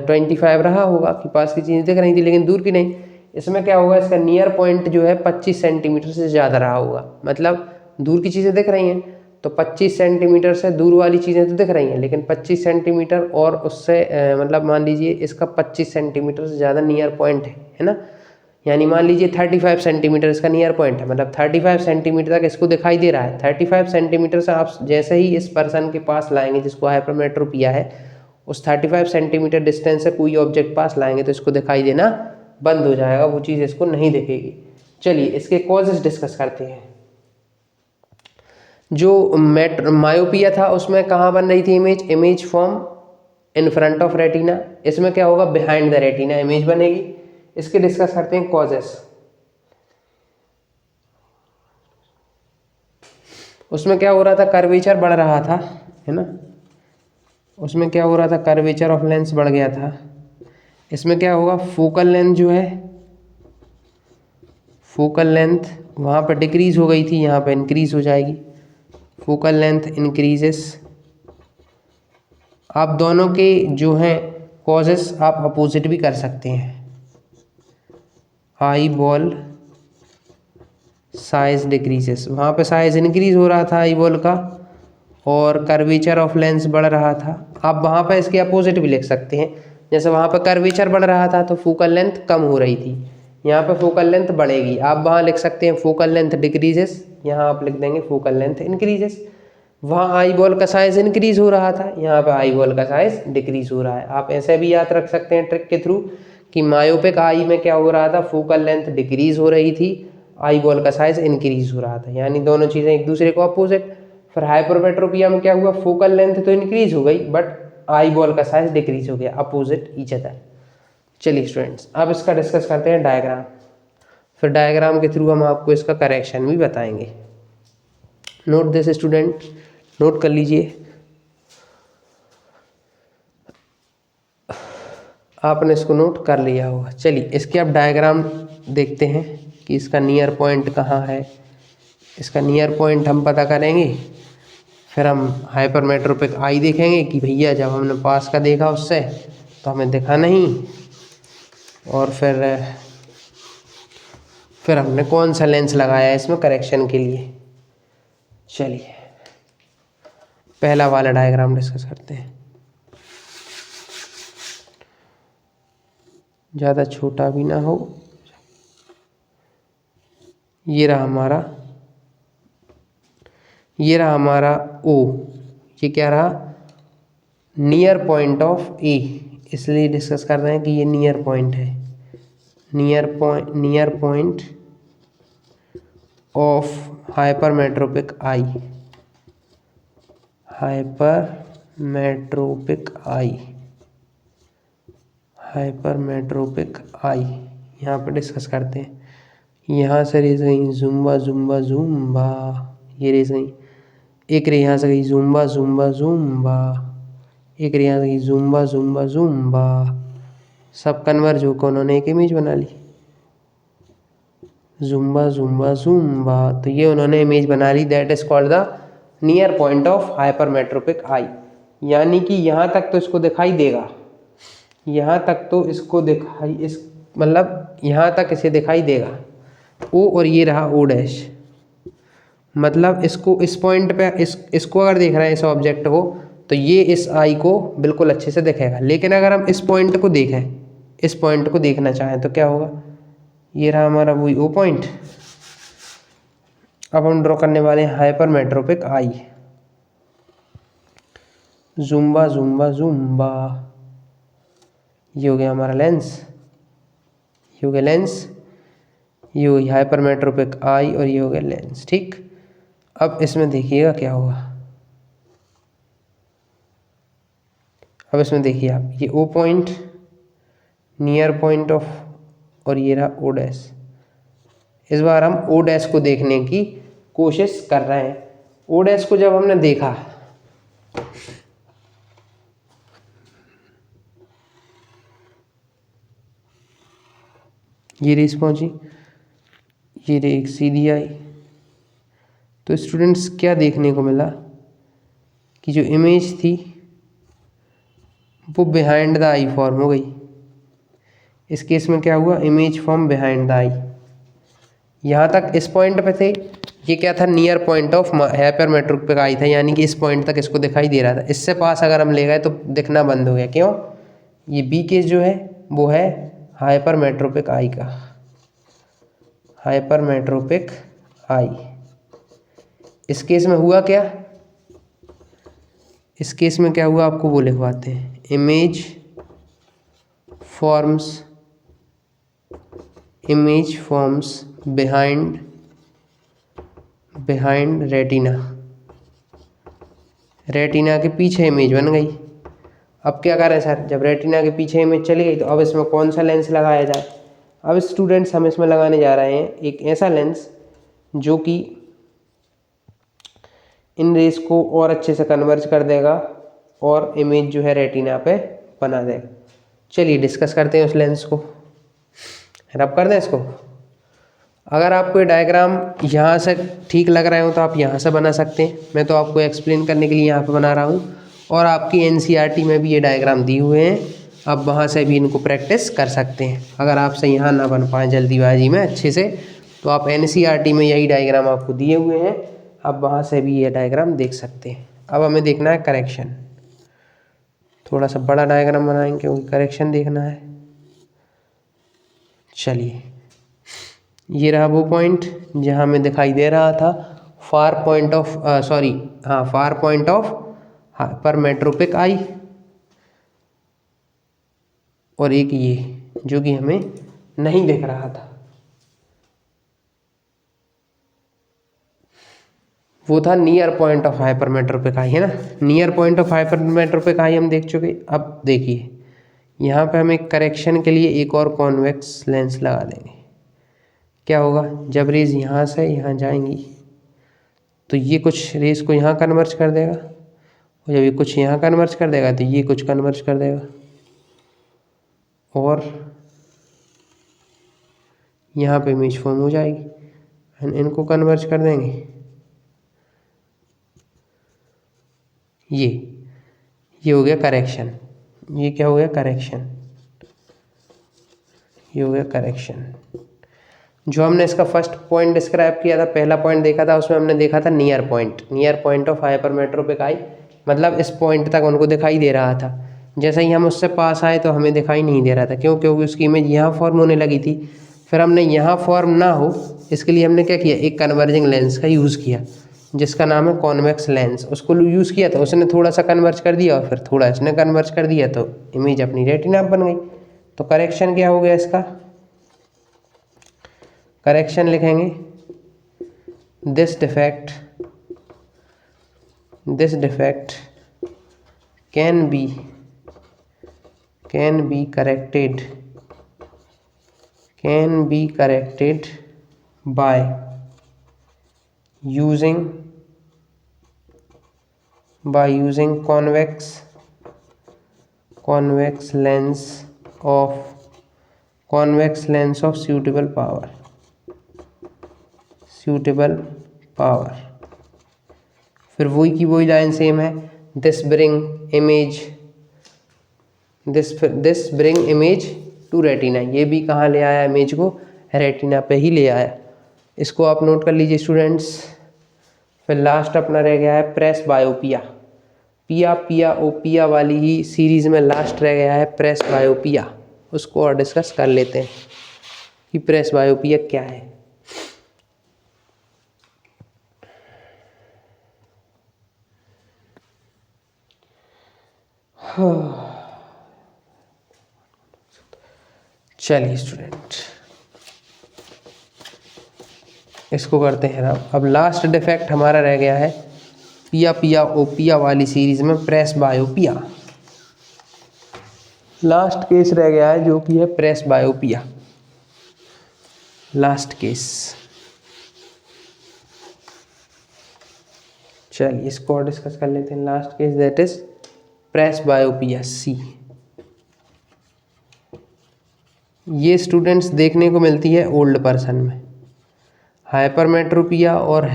25 रहा होगा कि पास की चीज़ें दिख रही थी लेकिन दूर की नहीं। इसमें क्या होगा, इसका नियर पॉइंट जो है 25 सेंटीमीटर से ज़्यादा रहा होगा। मतलब दूर की चीज़ें दिख रही हैं तो 25 सेंटीमीटर से दूर वाली चीज़ें तो दिख रही हैं, लेकिन 25 सेंटीमीटर और उससे मतलब मान लीजिए इसका 25 सेंटीमीटर से ज़्यादा नियर पॉइंट है ना। यानी मान लीजिए 35 सेंटीमीटर इसका नियर पॉइंट है, मतलब 35 सेंटीमीटर तक इसको दिखाई दे रहा है। 35 सेंटीमीटर से आप जैसे ही इस पर्सन के पास लाएंगे जिसको हाइपरमेट्रोपिया है, उस 35 सेंटीमीटर डिस्टेंस से कोई ऑब्जेक्ट पास लाएंगे तो इसको दिखाई देना बंद हो जाएगा, वो चीज़ इसको नहीं दिखेगी। चलिए इसके कॉजेस डिस्कस करते हैं। जो मायोपिया था उसमें कहाँ बन रही थी image, image form in front of retina. इसमें क्या होगा, बिहाइंड द रेटिना इमेज बनेगी। इसके डिस्कस करते हैं कॉजेस। उसमें क्या हो रहा था, कर्वेचर बढ़ रहा था, है ना। उसमें क्या हो रहा था, कर्वेचर ऑफ लेंस बढ़ गया था। इसमें क्या होगा, फोकल लेंथ जो है, फोकल लेंथ वहाँ पर डिक्रीज हो गई थी, यहाँ पर इंक्रीज हो जाएगी। Focal length increases. आप दोनों के जो हैं कॉजेस आप अपोजिट भी कर सकते हैं। आई बॉल साइज डिक्रीजेस, वहाँ पे साइज इंक्रीज हो रहा था आई बॉल का और कर्वेचर ऑफ लेंस बढ़ रहा था। आप वहाँ पे इसके अपोजिट भी लिख सकते हैं, जैसे वहाँ पे कर्वेचर बढ़ रहा था तो फोकल लेंथ कम हो रही थी, यहाँ पे फोकल लेंथ बढ़ेगी। आप वहाँ लिख सकते हैं फोकल लेंथ डिक्रीजेस, यहाँ आप लिख देंगे फोकल लेंथ इंक्रीजेस। वहाँ आई बॉल का साइज इंक्रीज हो रहा था, यहाँ पे आई बॉल का साइज डिक्रीज हो रहा है। आप ऐसे भी याद रख सकते हैं ट्रिक के थ्रू कि मायोपिक आई में क्या हो रहा था, फोकल लेंथ डिक्रीज हो रही थी, आई बॉल का साइज इंक्रीज हो रहा था, यानी दोनों चीज़ें एक दूसरे को अपोजिट। फिर हाइपरमेट्रोपिया में क्या हुआ, फोकल लेंथ तो इंक्रीज हो गई बट आई बॉल का साइज डिक्रीज हो गया, अपोजिट ईच अदर। चलिए स्टूडेंट्स अब इसका डिस्कस करते हैं डायग्राम। फिर डायग्राम के थ्रू हम आपको इसका करेक्शन भी बताएंगे। नोट दिस स्टूडेंट, नोट कर लीजिए। आपने इसको नोट कर लिया होगा। चलिए इसके अब डायग्राम देखते हैं कि इसका नियर पॉइंट कहाँ है। इसका नियर पॉइंट हम पता करेंगे, फिर हम हाइपरमेट्रोपिक आई देखेंगे कि भैया जब हमने पास का देखा उससे तो हमें दिखा नहीं, और फिर हमने कौन सा लेंस लगाया है इसमें करेक्शन के लिए। चलिए पहला वाला डायग्राम डिस्कस करते हैं। ज़्यादा छोटा भी ना हो। ये रहा हमारा ओ, ये क्या रहा, नियर पॉइंट ऑफ ए, इसलिए डिस्कस कर रहे हैं कि ये नियर पॉइंट है। Near point of hypermetropic eye, hypermetropic eye यहाँ पर डिस्कस करते हैं। यहाँ से रेस गई जुम्बा जुम्बा जुम्बा, ये रेस गई, एक रे यहाँ से गई जुम्बा जुम्बा जुम्बा, एक रे यहाँ से गई जुम्बा जुम्बा जुम्बा, सब कन्वर्ज होकर उन्होंने एक इमेज बना ली, जुम्बा जुम्बा जुम्बा। तो ये उन्होंने इमेज बना ली, that is called the near point of hypermetropic eye. यानी कि यहाँ तक तो इसको दिखाई देगा, यहाँ तक तो इसको दिखाई, इस मतलब यहाँ तक इसे दिखाई देगा ओ, और ये रहा ओ डैश। मतलब इसको इस पॉइंट पे इसको अगर देख रहे हैं इस ऑब्जेक्ट को तो ये इस आई को बिल्कुल अच्छे से दिखेगा। लेकिन अगर हम इस पॉइंट को देखें, इस पॉइंट को देखना चाहें तो क्या होगा, ये रहा हमारा वही ओ पॉइंट। अब हम ड्रॉ करने वाले हैं हाइपरमेट्रोपिक आई, जुम्बा जुम्बा जुम्बा। ये हो गया हमारा लेंस, ये हो गया लेंस, ये हो गई हाइपरमेट्रोपिक आई और ये हो गया लेंस। ठीक, अब इसमें देखिएगा क्या होगा। अब इसमें देखिए आप, ये O point, near point of, और ये रहा ओ डैश। इस बार हम ओ डैश को देखने की कोशिश कर रहे हैं। ओ डैश को जब हमने देखा, ये रेस पहुंची, ये रे एक सीधी आई। तो स्टूडेंट्स क्या देखने को मिला कि जो इमेज थी वो बिहाइंड द आई फॉर्म हो गई। इस केस में क्या हुआ, इमेज फॉर्म बिहाइंड द आई। यहाँ तक इस पॉइंट पे थे, ये क्या था, नियर पॉइंट ऑफ हाइपरमेट्रोपिक आई था, यानी कि इस पॉइंट तक इसको दिखाई दे रहा था। इससे पास अगर हम ले गए तो दिखना बंद हो गया। क्यों, ये बी केस जो है वो है हाइपरमेट्रोपिक आई का, हाइपरमेट्रोपिक आई। इस केस में हुआ क्या, इस केस में क्या हुआ आपको वो लिखवाते हैं, इमेज फॉर्म्स बिहाइंड रेटिना के पीछे इमेज बन गई। अब क्या करें सर, जब रेटिना के पीछे इमेज चली गई तो अब इसमें कौन सा लेंस लगाया जाए। अब स्टूडेंट्स हम इसमें लगाने जा रहे हैं एक ऐसा लेंस जो कि इन रेस को और अच्छे से कन्वर्ज कर देगा और इमेज जो है रेटिना पे बना देगा। चलिए डिस्कस करते हैं उस लेंस को, रब कर दें इसको। अगर आपको ये डायग्राम यहाँ से ठीक लग रहे हो तो आप यहाँ से बना सकते हैं, मैं तो आपको एक्सप्लेन करने के लिए यहाँ पे बना रहा हूँ। और आपकी एनसीईआरटी में भी ये डायग्राम दिए हुए हैं, आप वहाँ से भी इनको प्रैक्टिस कर सकते हैं। अगर आपसे यहाँ ना बन पाए जल्दीबाजी में अच्छे से, तो आप एनसीईआरटी में यही डायग्राम आपको दिए हुए हैं, आप वहाँ से भी ये डायग्राम देख सकते हैं। अब हमें देखना है करेक्शन, थोड़ा सा बड़ा डायग्राम बनाएंगे क्योंकि करेक्शन देखना है। चलिए, ये रहा वो पॉइंट जहाँ हमें दिखाई दे रहा था फार पॉइंट ऑफ हाइपरमेट्रोपिक आई, और एक ये जो कि हमें नहीं दिख रहा था, वो था नियर पॉइंट ऑफ हाइपरमेट्रोपिक आई, है ना। नियर पॉइंट ऑफ हाइपरमेट्रोपिक आई हम देख चुके। अब देखिए यहाँ पे हम एक करेक्शन के लिए एक और कॉन्वेक्स लेंस लगा देंगे। क्या होगा, जब रेज यहाँ से यहाँ जाएंगी तो ये कुछ रेज को यहाँ कन्वर्ज कर देगा, और जब ये कुछ यहाँ कन्वर्ज कर देगा तो ये कुछ कन्वर्ज कर देगा, और यहाँ पे इमेज फॉर्म हो जाएगी, एंड इनको कन्वर्ज कर देंगे। ये हो गया करेक्शन। ये क्या हो गया, करेक्शन। ये हो गया करेक्शन। जो हमने इसका फर्स्ट पॉइंट डिस्क्राइब किया था, पहला पॉइंट देखा था, उसमें हमने देखा था नियर पॉइंट ऑफ हाइपरमेट्रोपिक आई, मतलब इस पॉइंट तक उनको दिखाई दे रहा था। जैसे ही हम उससे पास आए तो हमें दिखाई नहीं दे रहा था। क्यों, क्योंकि उसकी इमेज यहाँ फॉर्म होने लगी थी। फिर हमने यहाँ फॉर्म ना हो इसके लिए हमने क्या किया, एक कन्वर्जिंग लेंस का यूज़ किया जिसका नाम है कॉन्वेक्स लेंस। उसको यूज़ किया तो उसने थोड़ा सा कन्वर्ज कर दिया और फिर थोड़ा इसने कन्वर्ज कर दिया, तो इमेज अपनी रेटिना बन गई। तो करेक्शन क्या हो गया इसका, करेक्शन लिखेंगे, this defect can be corrected by using convex lens of suitable power। फिर वही की वही लाइन सेम है, this bring image to retina। ये भी कहाँ ले आया, इमेज को रेटिना पे ही ले आया। इसको आप नोट कर लीजिए स्टूडेंट्स। फिर लास्ट अपना रह गया है प्रेस बायोपिया। पिया ओपिया वाली ही सीरीज में लास्ट रह गया है प्रेस बायोपिया। उसको और डिस्कस कर लेते हैं कि प्रेस बायोपिया क्या है। चलिए स्टूडेंट, इसको करते हैं अब लास्ट डिफेक्ट हमारा रह गया है पिया ओपिया वाली सीरीज में प्रेस बायोपिया। लास्ट केस रह गया है जो कि है प्रेस बायोपिया, लास्ट केस। चलिए इसको और डिस्कस कर लेते हैं। Last case that is presbyopia सी। ये स्टूडेंट्स देखने को मिलती है ओल्ड पर्सन में। हाइपरमेट्रोपिया और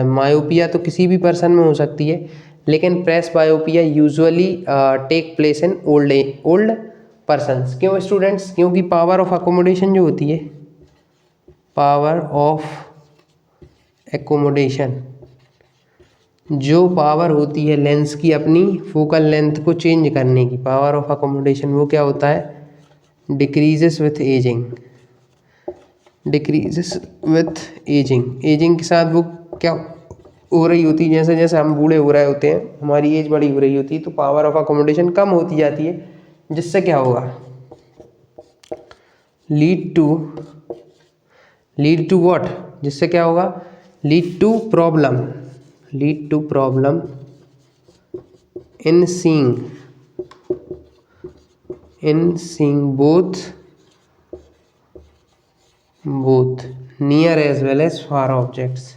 मायोपिया तो किसी भी पर्सन में हो सकती है, लेकिन presbyopia usually take place in old persons. क्यों स्टूडेंट्स? क्योंकि पावर ऑफ अकोमोडेशन जो होती है, पावर ऑफ एकोमोडेशन, जो पावर होती है लेंस की अपनी फोकल लेंथ को चेंज करने की, पावर ऑफ अकोमोडेशन, वो क्या होता है? Decreases with ageing, decreases with ageing. Ageing के साथ वो क्या हो रही होती है? जैसे जैसे हम बूढ़े हो रहे होते हैं, हमारी एज बड़ी हो रही होती है, तो पावर ऑफ अकोमोडेशन कम होती जाती है, जिससे क्या होगा? Lead to what? जिससे क्या होगा? Lead to problem in seeing both near as well as far objects,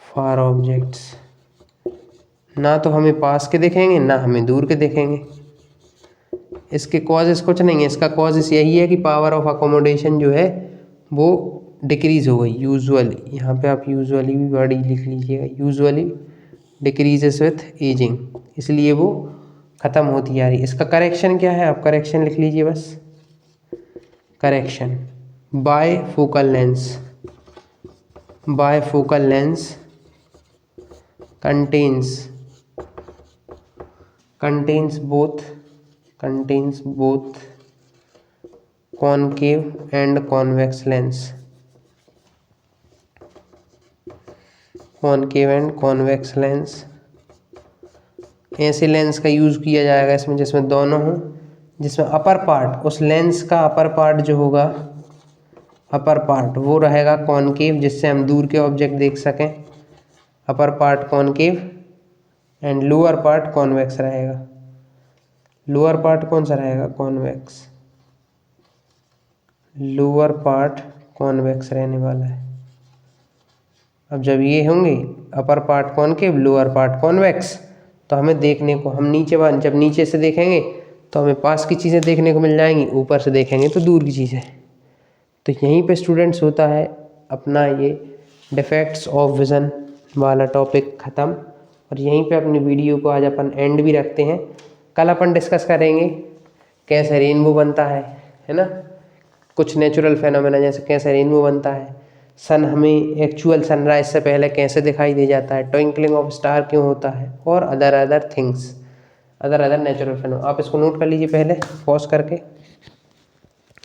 far objects। ना तो हमें पास के दिखेंगे, ना हमें दूर के दिखेंगे। इसके कॉजेस कुछ नहीं है, इसका कॉजेस यही है कि पावर ऑफ अकोमोडेशन जो है वो डिक्रीज हो गई यूजुअली। यहाँ पे आप यूजुअली भी वर्ड ही लिख लीजिएगा, यूजुअली डिक्रीजेस विथ एजिंग, इसलिए वो ख़त्म होती जा रही है। इसका करेक्शन क्या है? आप करेक्शन लिख लीजिए बस। Correction bye focal lens contains both concave and convex lens, ऐसे लेंस का यूज़ किया जाएगा इसमें जिसमें दोनों हों, जिसमें अपर पार्ट, उस लेंस का अपर पार्ट जो होगा, अपर पार्ट वो रहेगा कॉनकेव, जिससे हम दूर के ऑब्जेक्ट देख सकें। Upper part concave and lower part convex रहेगा। लोअर पार्ट कौन सा रहेगा? कॉन्वेक्स। लोअर पार्ट कॉन्वेक्स रहने वाला है। अब जब ये होंगे upper part concave, lower part convex, तो हमें देखने को, हम जब नीचे से देखेंगे तो हमें पास की चीज़ें देखने को मिल जाएंगी, ऊपर से देखेंगे तो दूर की चीज़ें। तो यहीं पे स्टूडेंट्स होता है अपना ये डिफेक्ट्स ऑफ विज़न वाला टॉपिक ख़त्म, और यहीं पे अपनी वीडियो को आज अपन एंड भी रखते हैं। कल अपन डिस्कस करेंगे कैसे रेनबो बनता है ना, कुछ नेचुरल फेनोमेना जैसे कैसे रेनबो बनता है, सन हमें एक्चुअल सनराइज से पहले कैसे दिखाई दे जाता है, ट्विंकलिंग ऑफ स्टार क्यों होता है, और other things, other natural phenomena. आप इसको नोट कर लीजिए पहले पॉज करके।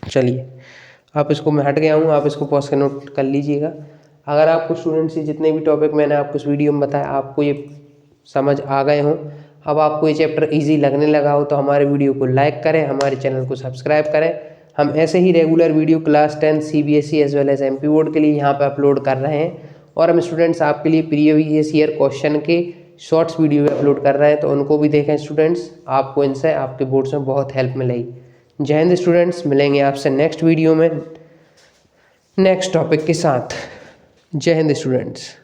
चलिए आप इसको, मैं हट गया हूँ, आप इसको पॉज के नोट कर लीजिएगा। अगर आपको स्टूडेंट्स ये जितने भी टॉपिक मैंने आपको इस वीडियो में बताया आपको ये समझ आ गए हों, अब आपको ये चैप्टर इजी लगने लगा हो, तो हमारे वीडियो को लाइक करें, हमारे चैनल को सब्सक्राइब करें। हम ऐसे ही regular video class 10 CBSE as well as MP board के लिए यहाँ पे अपलोड कर रहे हैं, और हम स्टूडेंट्स आपके लिए प्रीवियस ईयर क्वेश्चन के शॉर्ट्स वीडियो अपलोड कर रहे हैं, तो उनको भी देखें स्टूडेंट्स, आपको इनसे आपके बोर्ड्स में बहुत हेल्प मिलेगी। जय हिंद स्टूडेंट्स, मिलेंगे आपसे नेक्स्ट वीडियो में नेक्स्ट टॉपिक के साथ। जय हिंद स्टूडेंट्स।